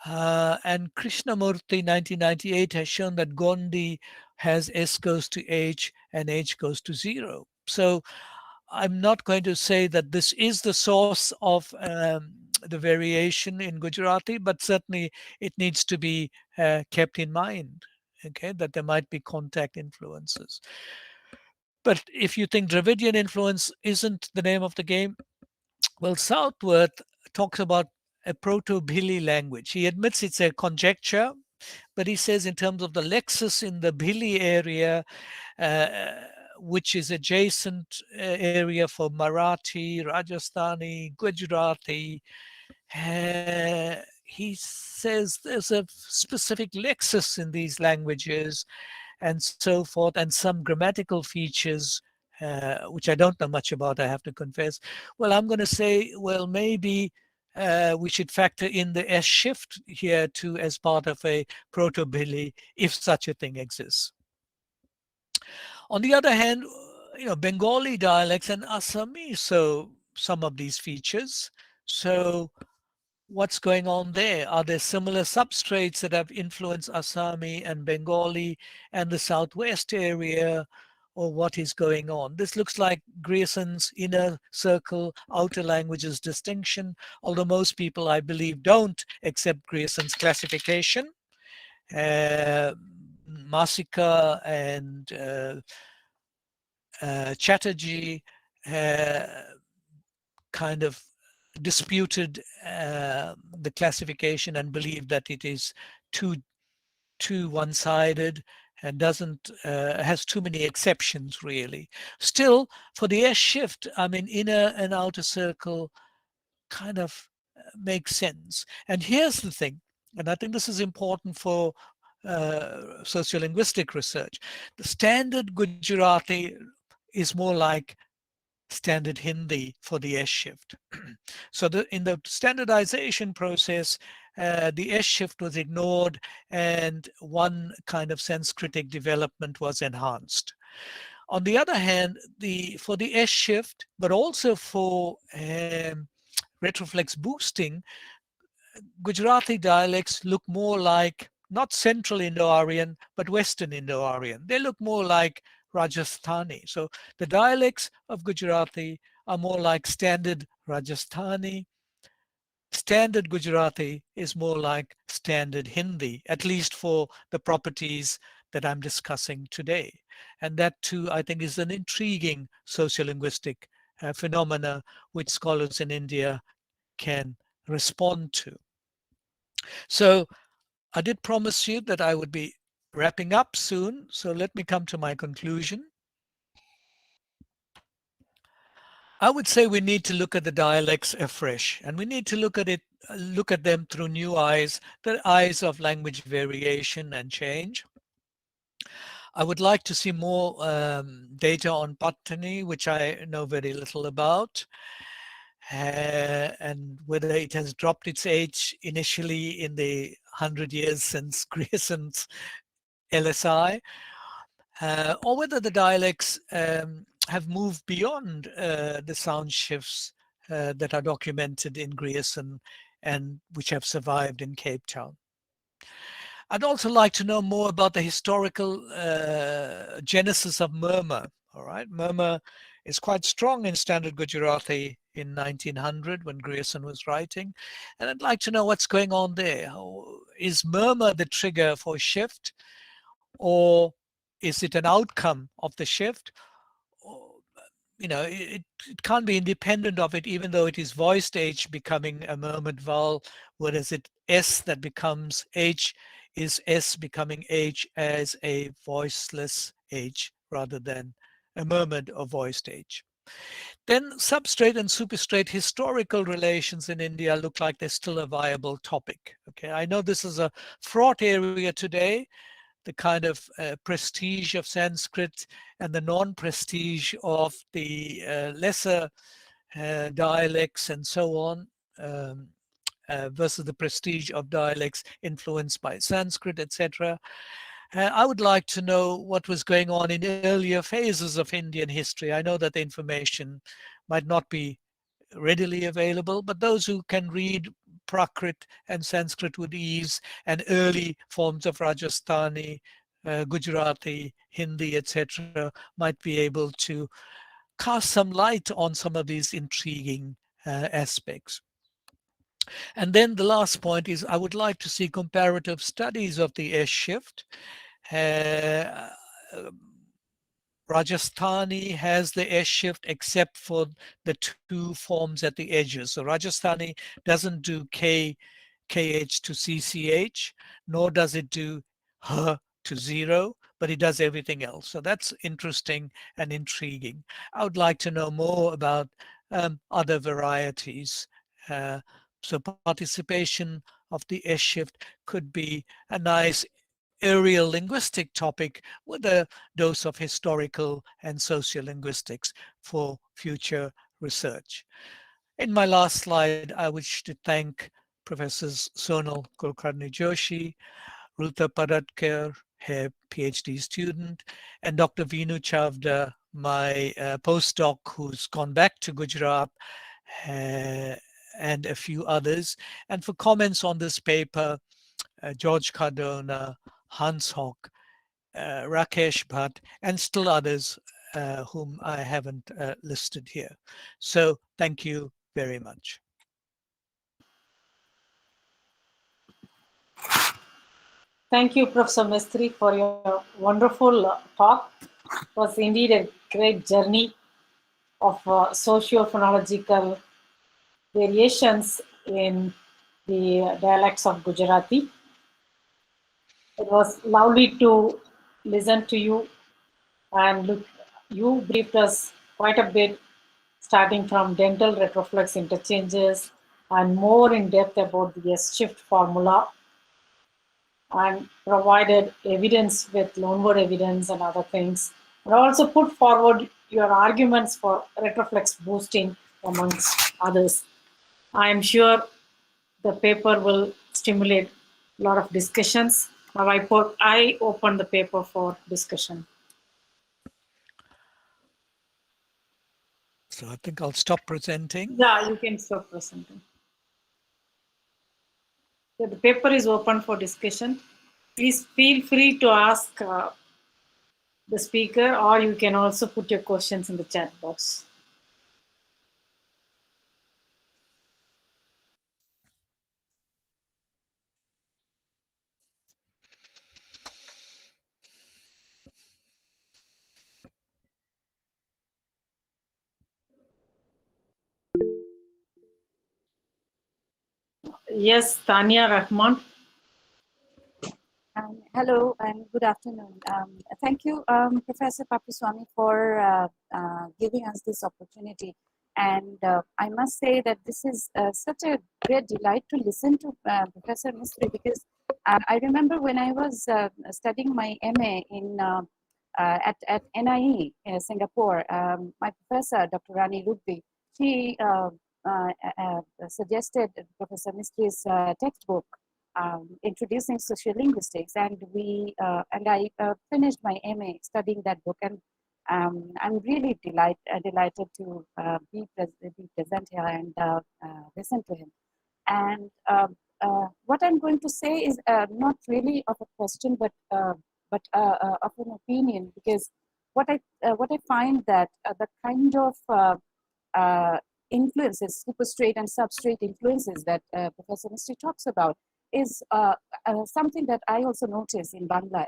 And Krishnamurti 1998 has shown that Gondi has S goes to H and H goes to 0. So I'm not going to say that this is the source of the variation in Gujarati, but certainly it needs to be kept in mind, okay, that there might be contact influences. But if you think Dravidian influence isn't the name of the game, well, Southworth talks about a Proto-Bili language. He admits it's a conjecture, but he says in terms of the lexis in the Bili area, uh, which is adjacent area for Marathi, Rajasthani, Gujarati, he says there's a specific lexis in these languages and so forth, and some grammatical features, which I don't know much about, I have to confess. Well, I'm going to say, well, maybe we should factor in the S shift here too as part of a proto-Bili, if such a thing exists. On the other hand, Bengali dialects and Assamese, so some of these features. So what's going on there? Are there similar substrates that have influenced Assami and Bengali and the Southwest area? Or what is going on? This looks like Greyson's inner circle, outer languages distinction, although most people, I believe, don't accept Greyson's classification. Masika and Chatterjee kind of disputed the classification and believed that it is too one-sided and doesn't has too many exceptions really. Still, for the S shift, I mean, inner and outer circle kind of makes sense. And here's the thing, and I think this is important for sociolinguistic research. The standard Gujarati is more like standard Hindi for the S shift. So in the standardization process, the S shift was ignored and one kind of sense-critic development was enhanced. On the other hand, for the S shift, but also for retroflex boosting, Gujarati dialects look more like not Central Indo-Aryan, but Western Indo-Aryan. They look more like Rajasthani. So the dialects of Gujarati are more like standard Rajasthani. Standard Gujarati is more like standard Hindi, at least for the properties that I'm discussing today. And that too, I think, is an intriguing sociolinguistic phenomena which scholars in India can respond to. So I did promise you that I would be wrapping up soon. So let me come to my conclusion. I would say we need to look at the dialects afresh, and we need to look at them through new eyes, the eyes of language variation and change. I would like to see more data on Patani, which I know very little about, and whether it has dropped its age initially in the 100 years since Greyson's LSI, or whether the dialects have moved beyond the sound shifts that are documented in Grayson and which have survived in Cape Town. I'd also like to know more about the historical genesis of Murmur. All right, Murmur is quite strong in Standard Gujarati in 1900 when Grayson was writing, and I'd like to know what's going on there. Is Murmur the trigger for shift, or is it an outcome of the shift? You know, it can't be independent of it, even though it is voiced H becoming a murmured vowel, whereas it S that becomes H is S becoming H as a voiceless H rather than a murmured or voiced H. Then substrate and superstrate historical relations in India look like they're still a viable topic. Okay, I know this is a fraught area today, the kind of prestige of Sanskrit and the non-prestige of the lesser dialects and so on, versus the prestige of dialects influenced by Sanskrit, etc. I would like to know what was going on in earlier phases of Indian history. I know that the information might not be readily available, but those who can read Prakrit and Sanskrit with ease and early forms of Rajasthani, Gujarati, Hindi, etc., might be able to cast some light on some of these intriguing aspects. And then the last point is I would like to see comparative studies of the S shift. Rajasthani has the S shift except for the two forms at the edges. So Rajasthani doesn't do KH to CCH, nor does it do H to 0, but it does everything else. So that's interesting and intriguing. I would like to know more about other varieties. So participation of the S shift could be a nice aerial linguistic topic with a dose of historical and sociolinguistics for future research. In my last slide, I wish to thank Professors Sonal Kulkarni Joshi, Ruta Padatkar, her PhD student, and Dr. Vinu Chavda, my postdoc who's gone back to Gujarat, and a few others. And for comments on this paper, George Cardona, Hans Hock, Rakesh Bhatt, and still others whom I haven't listed here. So thank you very much. Thank you, Professor Mesthrie, for your wonderful talk. It was indeed a great journey of socio-phonological variations in the dialects of Gujarati. It was lovely to listen to you, and look, you briefed us quite a bit, starting from dental retroflex interchanges and more in depth about the S-shift formula, and provided evidence with loanword evidence and other things, and also put forward your arguments for retroflex boosting amongst others. I am sure the paper will stimulate a lot of discussions. Now I open the paper for discussion. So I think I'll stop presenting. Yeah, you can stop presenting. So the paper is open for discussion. Please feel free to ask the speaker, or you can also put your questions in the chat box. Yes, Tanya Rahman. Hello and good afternoon. Thank you, Professor Papuswamy, for giving us this opportunity And I must say that this is such a great delight to listen to Professor Mesthrie, because I remember when I was studying my MA at NIE, Singapore, my professor, Dr. Rani Rugby, she suggested Professor Mistrie's textbook introducing sociolinguistics, and I finished my MA studying that book, and I'm really delighted to be present here and listen to him. And what I'm going to say is not really of a question, but of an opinion, because what I find that the kind of influences, superstrate and substrate influences that Professor Misty talks about is something that I also notice in Bangla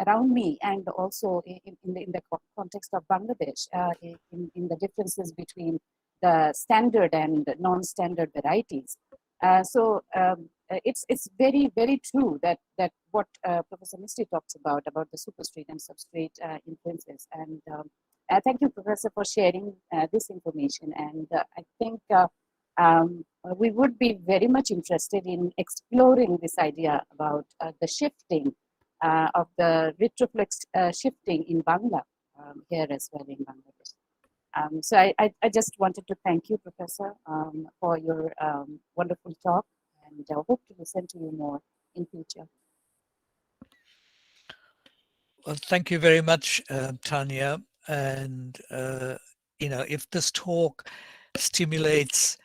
around me, and also in the context of Bangladesh, in the differences between the standard and non-standard varieties. It's very true that what Professor Misty talks about the superstrate and substrate influences. And thank you, Professor, for sharing this information. And I think we would be very much interested in exploring this idea about the shifting of the retroflex shifting in Bangla here as well in Bangladesh. So I just wanted to thank you, Professor, for your wonderful talk, and I hope to listen to you more in future. Well, thank you very much, Tanya. And, if this talk stimulates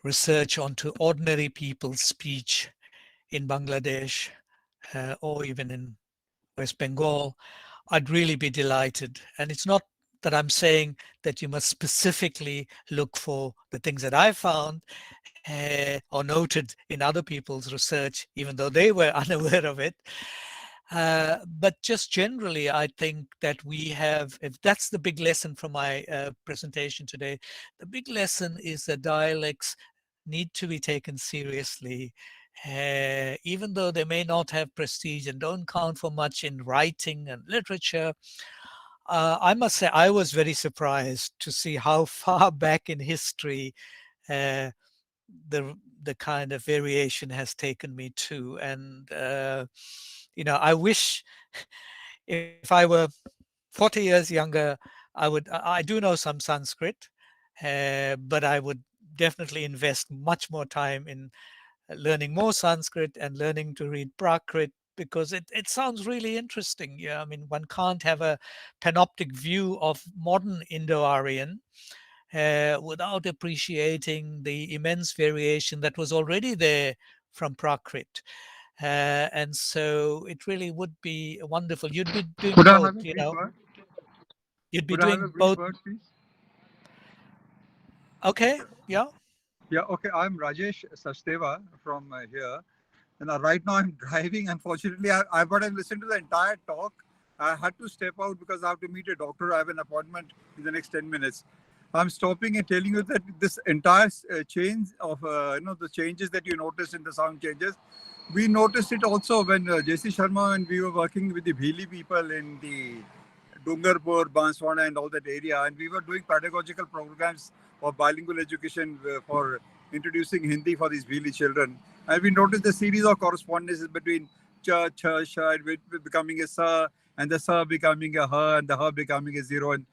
research onto ordinary people's speech in Bangladesh or even in West Bengal, I'd really be delighted. And it's not that I'm saying that you must specifically look for the things that I found or noted in other people's research, even though they were unaware of it. But just generally, I think that we have, if that's the big lesson from my presentation today, the big lesson is that dialects need to be taken seriously, even though they may not have prestige and don't count for much in writing and literature. I must say, I was very surprised to see how far back in history uh, the kind of variation has taken me to. And I wish if I were 40 years younger, I do know some Sanskrit, but I would definitely invest much more time in learning more Sanskrit and learning to read Prakrit, because it sounds really interesting. Yeah, I mean, one can't have a panoptic view of modern Indo-Aryan without appreciating the immense variation that was already there from Prakrit. And so it really would be wonderful. You'd be doing Could I both, have a brief word? You'd be Could I have a doing brief both. word, please? Okay, yeah. Yeah, okay. I'm Rajesh Sachdeva from here. And right now I'm driving. Unfortunately, but I've listened to the entire talk. I had to step out because I have to meet a doctor. I have an appointment in the next 10 minutes. I'm stopping and telling you that this entire change of, the changes that you noticed in the sound changes, we noticed it also when J.C. Sharma, and we were working with the Bhili people in the Dungarpur, Banswara and all that area. And we were doing pedagogical programs of bilingual education for introducing Hindi for these Bhili children. And we noticed the series of correspondences between cha, cha, sha, becoming a sa, and the sa becoming a ha, and the ha becoming a zero. And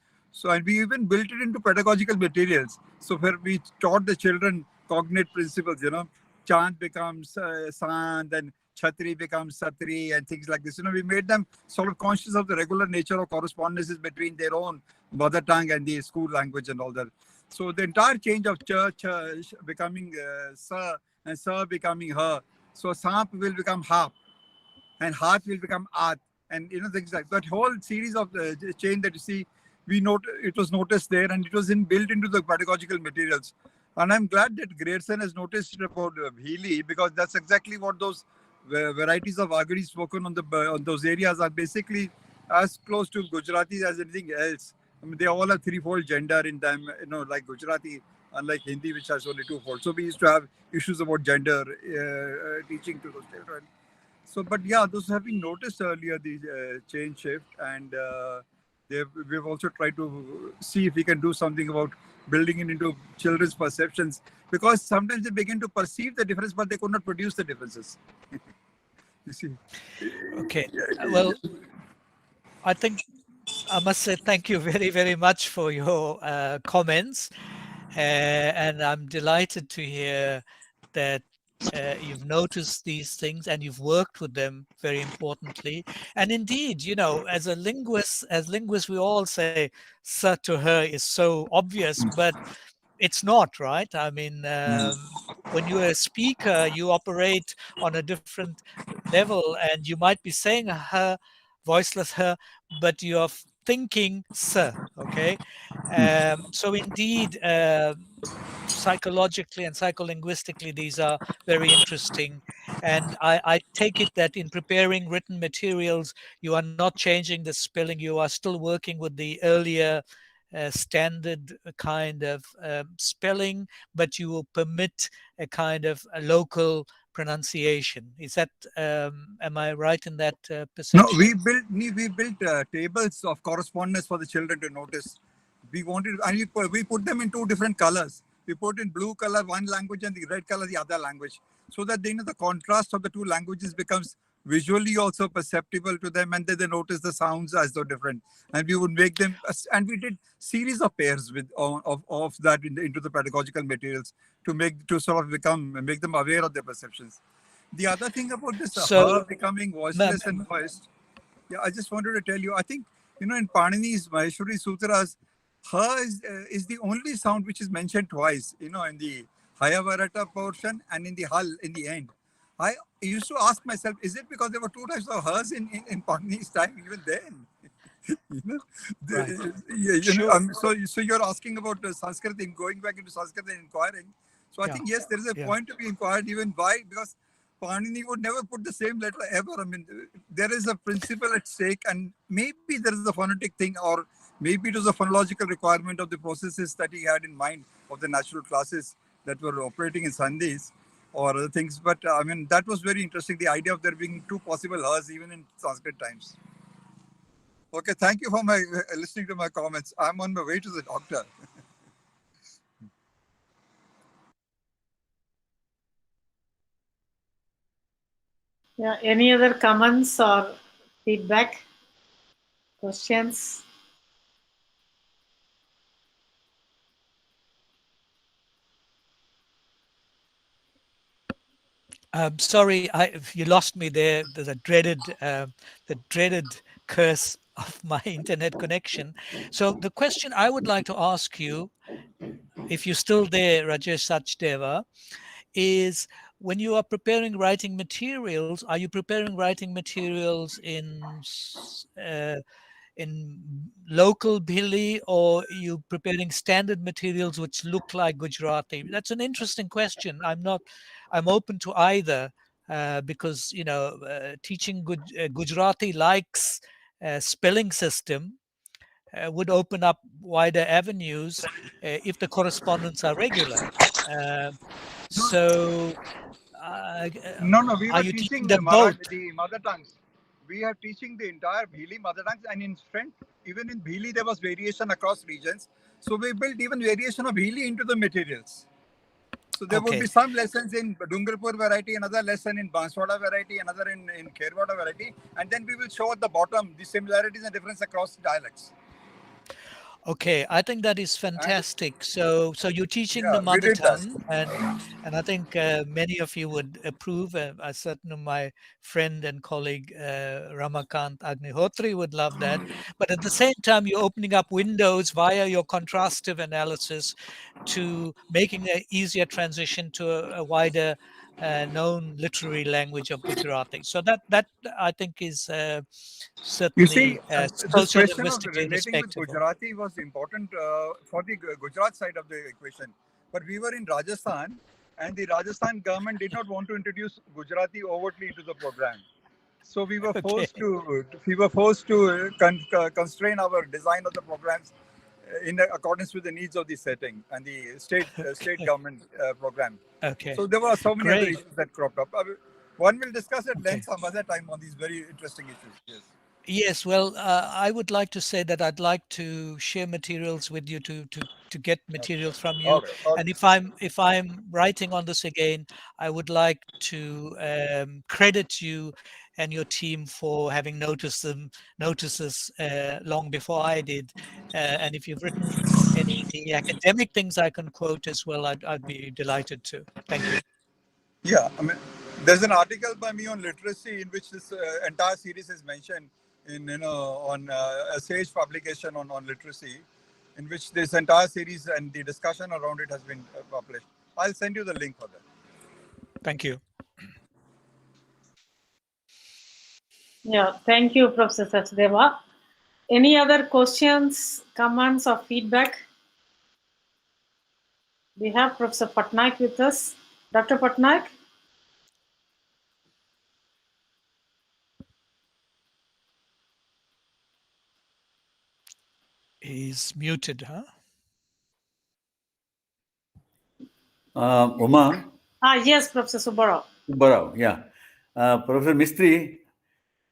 we even built it into pedagogical materials. So where we taught the children cognate principles, chant becomes sand, and Chhatri becomes Satri, and things like this. We made them sort of conscious of the regular nature of correspondences between their own mother tongue and the school language and all that. So the entire change of ch becoming sa, and sa becoming ha. So samp will become hap, and heart will become art, and things like that. Whole series of the change that you see, it was noticed there, and it was built into the pedagogical materials. And I'm glad that Grierson has noticed about Bhili, because that's exactly what those varieties of Agri spoken on those areas are basically as close to Gujarati as anything else. I mean, they all have threefold gender in them, like Gujarati, unlike Hindi, which has only twofold. So we used to have issues about gender teaching to those children. So, but yeah, those have been noticed earlier, the change shift. And We've also tried to see if we can do something about building it into children's perceptions, because sometimes they begin to perceive the difference, but they could not produce the differences. You see. Okay. Well, I think I must say thank you very, very much for your comments. And I'm delighted to hear that you've noticed these things and you've worked with them, very importantly. And indeed, as linguists, we all say "sir" to her is so obvious, but it's not, right? I mean, when you're a speaker, you operate on a different level, and you might be saying her, voiceless her, but you're thinking "sir." Okay, so indeed, psychologically and psycholinguistically, these are very interesting. And I take it that in preparing written materials, you are not changing the spelling, you are still working with the earlier standard kind of spelling, but you will permit a kind of a local pronunciation. Is that, am I right in that No, perception? we built tables of correspondence for the children to notice. We wanted, and we put them in two different colors. We put in blue color one language and the red color the other language, so that the contrast of the two languages becomes visually also perceptible to them, and then they notice the sounds as though different. And we would make them, and we did series of pairs with of that into the pedagogical materials to sort of make them aware of their perceptions. The other thing about this So, her becoming voiceless and voiced, yeah, I just wanted to tell you, I think, in Panini's Maheshwari Sutras, her is the only sound which is mentioned twice, in the Hayavarata portion and in the Hal in the end. I used to ask myself, is it because there were two types of hers in Panini's time even then? you know, right. yeah, Sure. so you're asking about Sanskrit, going back into Sanskrit and inquiring. So I Yeah. think, yes, there is a Yeah. point to be inquired, even why, because Panini would never put the same letter ever. I mean, there is a principle at stake, and maybe there is a phonetic thing, or maybe it was a phonological requirement of the processes that he had in mind of the natural classes that were operating in Sandhis or other things. But I mean, that was very interesting, the idea of there being two possible hers even in Sanskrit times. Okay, thank you for listening to my comments. I'm on my way to the doctor. Yeah, any other comments or feedback, questions? Sorry, you lost me there. There's the dreaded curse of my internet connection. So the question I would like to ask you, if you're still there, Rajesh Sachdeva, is when you are preparing writing materials, are you preparing writing materials in local Bili, or are you preparing standard materials which look like Gujarati? That's an interesting question. I'm open to either, because teaching Gujarati likes spelling system would open up wider avenues if the correspondence are regular. Uh, so, No, we are were you teaching teaching them both? The mother tongues. We are teaching the entire Bhili mother tongues, and in front, even in Bhili, there was variation across regions. So we built even variation of Bhili into the materials. So there would be Okay. some lessons in Dungarpur variety, another lesson in Banswada variety, another in Kherwada variety, and then we will show at the bottom the similarities and difference across dialects. Okay, I think that is And fantastic. So you're teaching yeah, the we mother did that. tongue, and I think many of you would approve. I certainly, my friend and colleague Ramakant Agnihotri would love that. But at the same time, you're opening up windows via your contrastive analysis to making an easier transition to a wider known literary language of Gujarati. So that I think is You see, certainly this question of socio-linguistically relating with respectable. Gujarati was important for the Gujarat side of the equation. But we were in Rajasthan, and the Rajasthan government did not want to introduce Gujarati overtly into the program. So Okay. we were forced to constrain our design of the programs in accordance with the needs of the setting and the state government program. Okay, So there were so many other great. issues that cropped up. One will discuss at Okay, length some other time on these very interesting issues. Yes. Yes, well, I would like to say that I'd like to share materials with you to get materials from you. Okay. Okay. And if I'm writing on this again, I would like to credit you and your team for having notices long before I did. And if you've written any academic things I can quote as well, I'd be delighted to. Thank you. Yeah, I mean, there's an article by me on literacy in which this entire series is mentioned in on a Sage publication on literacy, in which this entire series and the discussion around it has been published. I'll send you the link for that. Thank you. Yeah, thank you, Professor Sachdeva. Any other questions, comments, or feedback? We have Professor Patnaik with us. Dr. Patnaik? He's muted, huh? Uma, Yes, Professor Subbarao. Barao, yeah. Professor Mesthrie,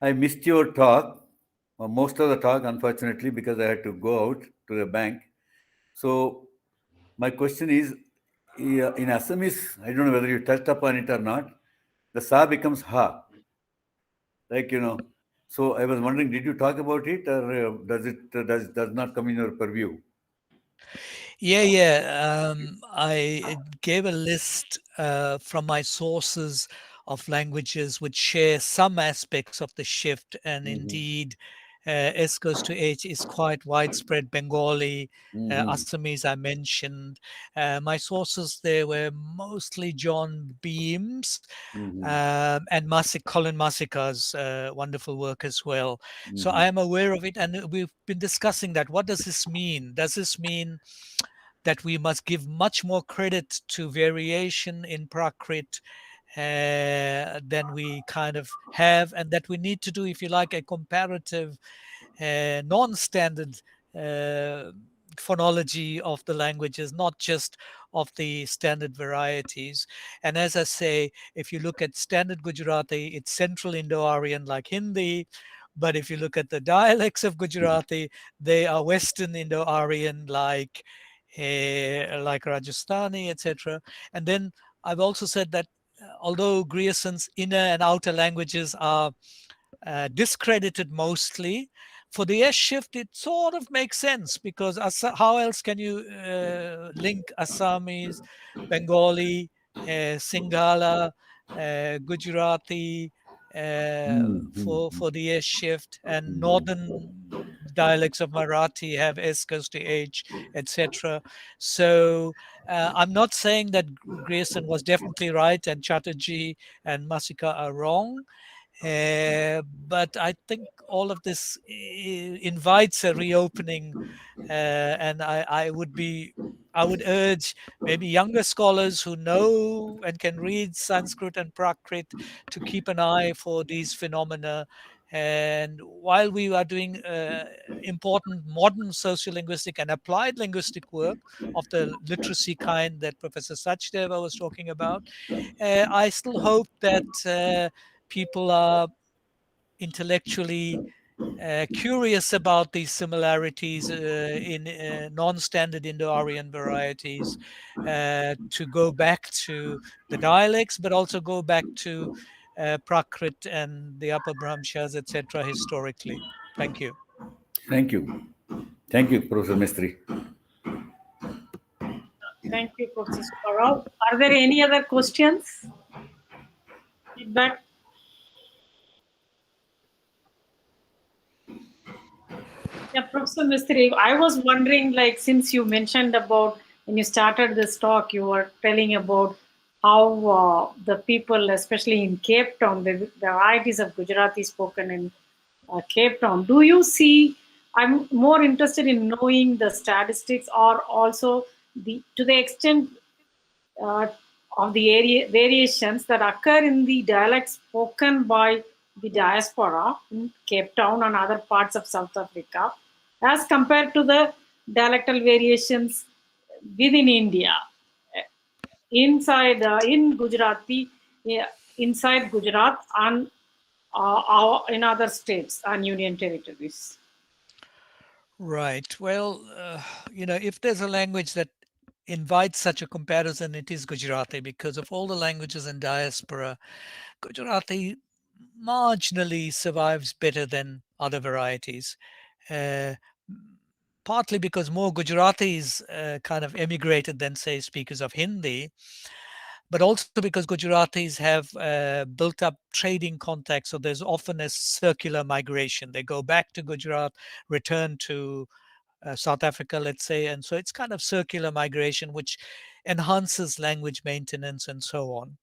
I missed your talk, or most of the talk, unfortunately, because I had to go out to the bank. So my question is, in Assamese, I don't know whether you touched upon it or not, the sa becomes ha. Like, so I was wondering, did you talk about it, or does it does not come in your purview? Yeah. I gave a list from my sources of languages which share some aspects of the shift, and indeed, S goes to H is quite widespread. Bengali, Assamese, I mentioned. My sources there were mostly John Beams and Colin Masika's wonderful work as well. So I am aware of it, and we've been discussing that. What does this mean? Does this mean that we must give much more credit to variation in Prakrit than we kind of have, and that we need to do, if you like, a comparative, non-standard phonology of the languages, not just of the standard varieties. And as I say, if you look at standard Gujarati, it's Central Indo-Aryan like Hindi. But if you look at the dialects of Gujarati, they are Western Indo-Aryan like Rajasthani, etc. And then I've also said that although Grierson's inner and outer languages are discredited mostly, for the S shift, it sort of makes sense, because how else can you link Assamese, Bengali, Sinhala, Gujarati for the S shift, and northern dialects of Marathi have S goes to H, etc. So I'm not saying that Grierson was definitely right and Chatterjee and Masika are wrong. But I think all of this invites a reopening, and I would urge maybe younger scholars who know and can read Sanskrit and Prakrit to keep an eye for these phenomena. And while we are doing important modern sociolinguistic and applied linguistic work of the literacy kind that Professor Sachdeva was talking about, I still hope that people are intellectually curious about these similarities in non-standard Indo-Aryan varieties, to go back to the dialects, but also go back to Prakrit and the Upper Brahmshas, etc. historically. Thank you. Thank you. Thank you, Professor Mesthrie. Thank you, Professor Subbarao. Are there any other questions? Feedback? Yeah, Professor Mesthrie, I was wondering, like, since you mentioned about when you started this talk, you were telling about how the people, especially in Cape Town, the varieties of Gujarati spoken in Cape Town. Do you see? I'm more interested in knowing the statistics, or also to the extent uh, of the area variations that occur in the dialects spoken by the diaspora in Cape Town and other parts of South Africa, as compared to the dialectal variations within India, inside in Gujarati, inside Gujarat, and in other states and union territories? Right. Well, if there's a language that invites such a comparison, it is Gujarati, because of all the languages in diaspora, Gujarati marginally survives better than other varieties. Uh, Partly because more Gujaratis kind of emigrated than, say, speakers of Hindi, but also because Gujaratis have built up trading contacts. So there's often a circular migration. They go back to Gujarat, return to South Africa, let's say. And so it's kind of circular migration, which enhances language maintenance and so on.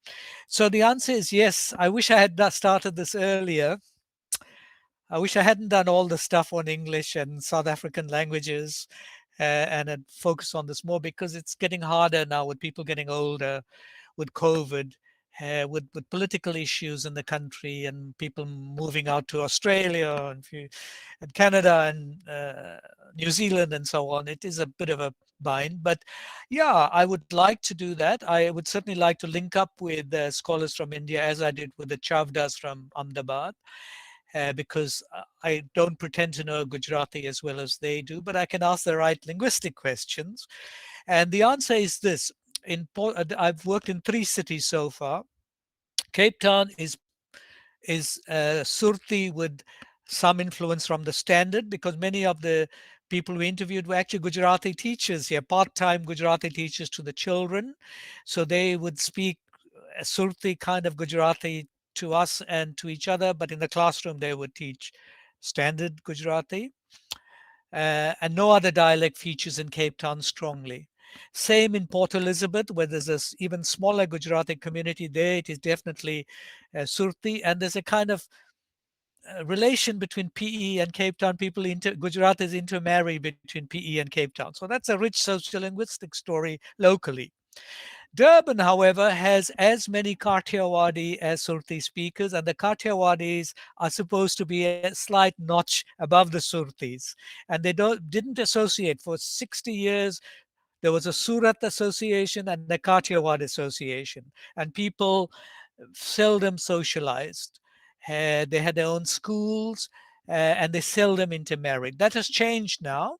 So the answer is yes. I wish I had started this earlier. I wish I hadn't done all the stuff on English and South African languages and had focused on this more, because it's getting harder now with people getting older, with COVID, with political issues in the country, and people moving out to Australia and Canada and New Zealand and so on. It is a bit of a bind, but yeah, I would like to do that. I would certainly like to link up with scholars from India, as I did with the Chavdas from Ahmedabad. Because I don't pretend to know Gujarati as well as they do, but I can ask the right linguistic questions. And the answer is this. I've worked in 3 cities so far. Cape Town is Surti with some influence from the Standard, because many of the people we interviewed were actually Gujarati teachers here, part-time Gujarati teachers to the children. So they would speak a Surti kind of Gujarati to us and to each other, but in the classroom they would teach Standard Gujarati. And no other dialect features in Cape Town strongly. Same in Port Elizabeth, where there's this even smaller Gujarati community there. It is definitely Surti, and there's a kind of relation between PE and Cape Town. Gujaratis intermarry between PE and Cape Town. So that's a rich sociolinguistic story locally. Durban, however, has as many Kathiawadi as Surti speakers, and the Kathiawadis are supposed to be a slight notch above the Surtis. And they didn't associate. For 60 years, there was a Surat association and a Kathiawad association, and people seldom socialized. They had their own schools, and they seldom intermarried. That has changed now.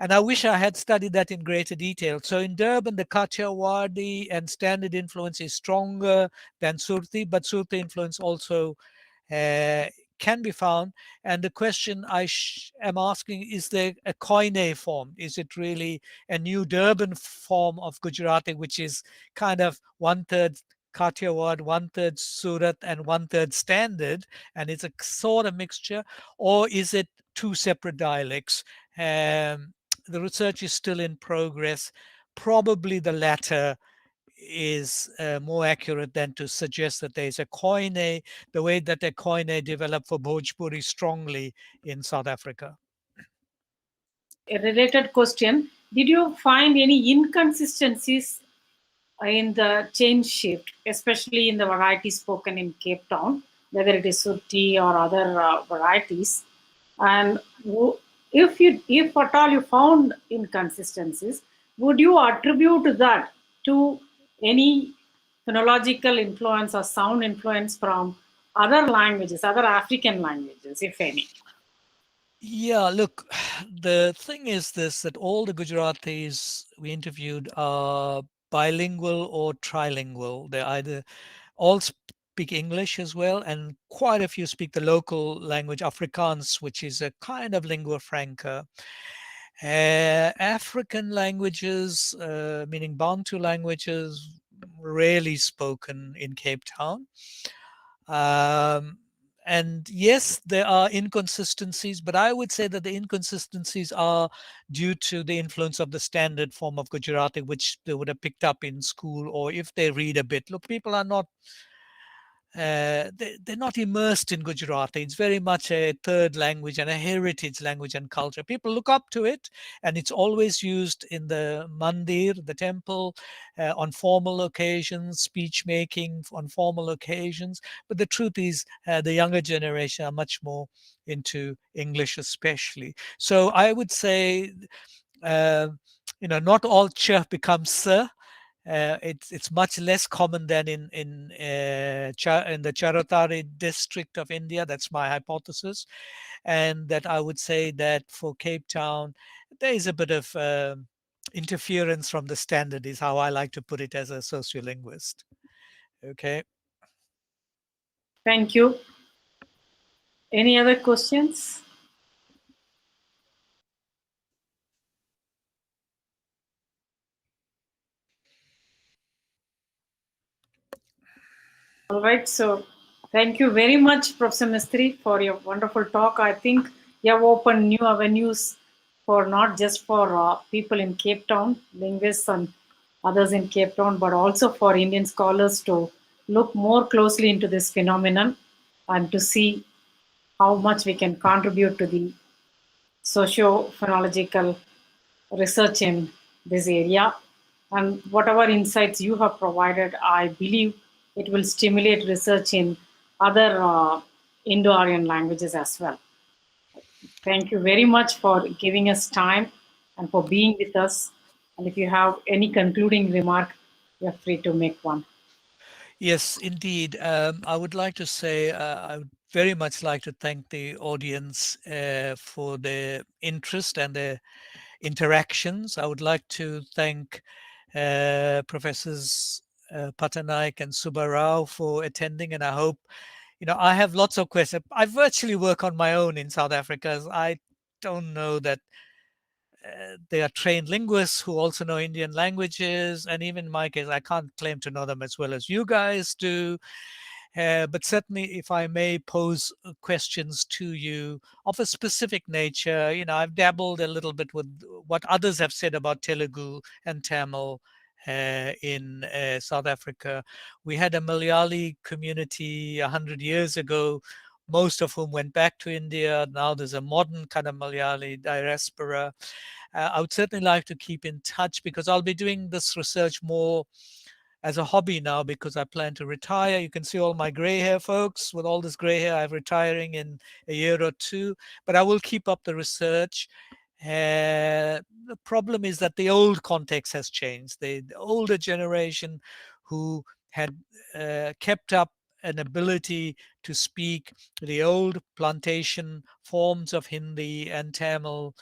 And I wish I had studied that in greater detail. So in Durban, the Kathiawadi and Standard influence is stronger than Surti, but Surti influence also can be found. And the question I am asking, is there a Koine form? Is it really a new Durban form of Gujarati, which is kind of 1/3 Kathiawad, 1/3 Surat, and 1/3 Standard, and it's a sort of mixture? Or is it 2 separate dialects? The research is still in progress. Probably the latter is more accurate than to suggest that there is a Koine, the way that a Koine developed for Bhojpuri strongly in South Africa. A related question: did you find any inconsistencies in the chain shift, especially in the varieties spoken in Cape Town, whether it is Surti or other varieties? And if at all you found inconsistencies, would you attribute that to any phonological influence or sound influence from other languages, other African languages, if any? Yeah, look, the thing is this, that all the Gujaratis we interviewed are bilingual or trilingual. They either all speak English as well, and quite a few speak the local language, Afrikaans, which is a kind of lingua franca. African languages, meaning Bantu languages, rarely spoken in Cape Town. And yes, there are inconsistencies, but I would say that the inconsistencies are due to the influence of the standard form of Gujarati, which they would have picked up in school, or if they read a bit. Look, people are not they're not immersed in Gujarati. It's very much a third language and a heritage language and culture. People look up to it, and it's always used in the mandir, the temple, on formal occasions, speech making on formal occasions. But the truth is, the younger generation are much more into English, especially. So I would say, not all ch becomes sir. It's much less common than in the Charatari district of India. That's my hypothesis, and that I would say that for Cape Town, there is a bit of interference from the standard, is how I like to put it as a sociolinguist. Okay. Thank you. Any other questions? All right, so thank you very much, Professor Mesthrie, for your wonderful talk. I think you have opened new avenues for not just for people in Cape Town, linguists and others in Cape Town, but also for Indian scholars to look more closely into this phenomenon and to see how much we can contribute to the socio-phonological research in this area. And whatever insights you have provided, I believe it will stimulate research in other Indo-Aryan languages as well. Thank you very much for giving us time and for being with us. And if you have any concluding remark, you're free to make one. Yes, indeed. I would like to say I would very much like to thank the audience for their interest and their interactions. I would like to thank Professors Patanaik and Subbarao for attending, and I hope, I have lots of questions. I virtually work on my own in South Africa, as I don't know that they are trained linguists who also know Indian languages. And even in my case, I can't claim to know them as well as you guys do. But certainly, if I may pose questions to you of a specific nature, I've dabbled a little bit with what others have said about Telugu and Tamil in South Africa. We had a Malayali community 100 years ago, most of whom went back to India. Now there's a modern kind of Malayali diaspora. I would certainly like to keep in touch, because I'll be doing this research more as a hobby now, because I plan to retire. You can see all my gray hair, folks. With all this gray hair, I'm retiring in a year or two, but I will keep up the research. The problem is that the old context has changed. The older generation who had kept up an ability to speak the old plantation forms of Hindi and Tamil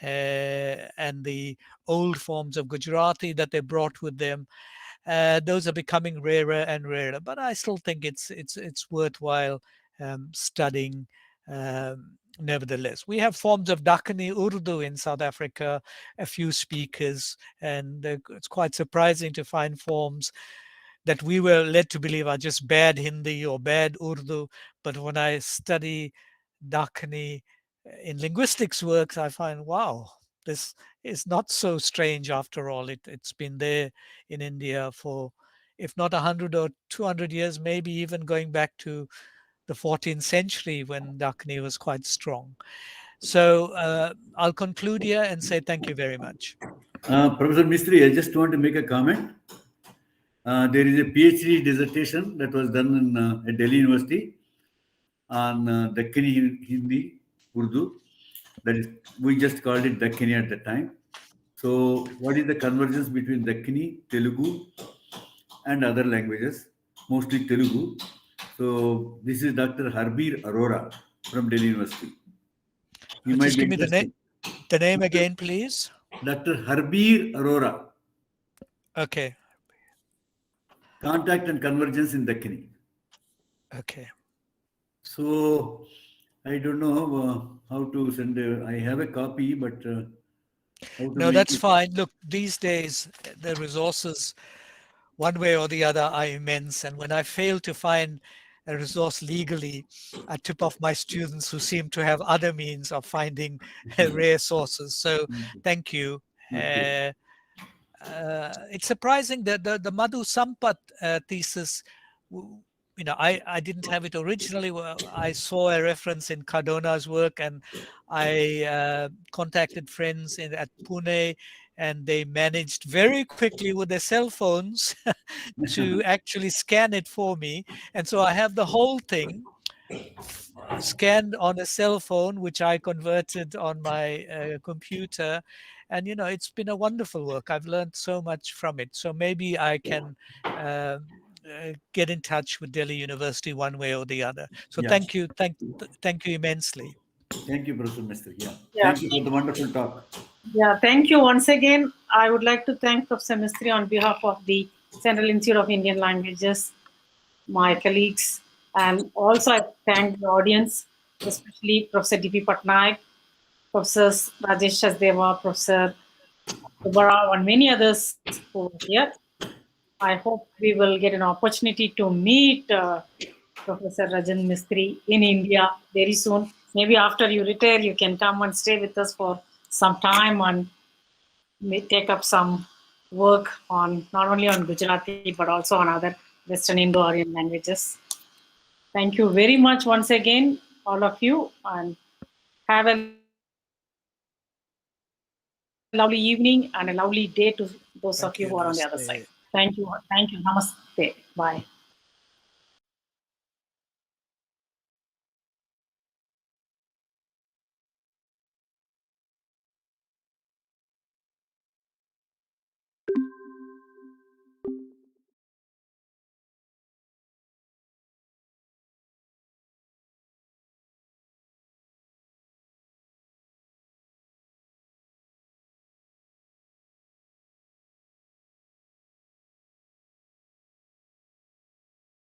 and the old forms of Gujarati that they brought with them, those are becoming rarer and rarer. But I still think it's worthwhile studying. Nevertheless, we have forms of Dakhini Urdu in South Africa, a few speakers, and it's quite surprising to find forms that we were led to believe are just bad Hindi or bad Urdu. But when I study Dakhini in linguistics works, I find, wow, this is not so strange after all. It's been there in India for, if not 100 or 200 years, maybe even going back to the 14th century when Dakhini was quite strong. So I'll conclude here and say thank you very much. Professor Mesthrie, I just want to make a comment. There is a PhD dissertation that was done in at Delhi University on Dakkini Hindi, Urdu. That is, we just called it Dakkini at the time. So, what is the convergence between Dakkini, Telugu, and other languages, mostly Telugu? So, this is Dr. Harbir Arora from Delhi University. You might Just give me the name again, please. Dr. Harbir Arora. Okay. Contact and convergence in Dakkini. Okay. So, I don't know how to send. I have a copy, but no, that's fine. Look, these days the resources, one way or the other, are immense. And when I fail to find a resource legally, I tip off my students who seem to have other means of finding rare sources. So, thank you. It's surprising that the Madhu Sampat thesis, I didn't have it originally. Well, I saw a reference in Cardona's work, and I contacted friends at Pune, and they managed very quickly with their cell phones to actually scan it for me. And so I have the whole thing scanned on a cell phone, which I converted on my computer. And, it's been a wonderful work. I've learned so much from it. So maybe I can get in touch with Delhi University one way or the other. So Yeah. thank you. Thank you immensely. Thank you, Professor Mesthrie. Yeah. Yeah. Thank you for the wonderful talk. Yeah, thank you once again. I would like to thank Professor Mesthrie on behalf of the Central Institute of Indian Languages, my colleagues, and also I thank the audience, especially Professor D.P. Patnaik, Professors Rajesh Sachdeva, Professor Ubarao, and many others who are here. I hope we will get an opportunity to meet Professor Rajend Mesthrie in India very soon. Maybe after you retire, you can come and stay with us for some time and may take up some work on not only on Gujarati but also on other Western Indo-Aryan languages. Thank you very much once again, all of you, and have a lovely evening and a lovely day to those of you who are on the other side. Thank you. Thank you. Namaste. Bye.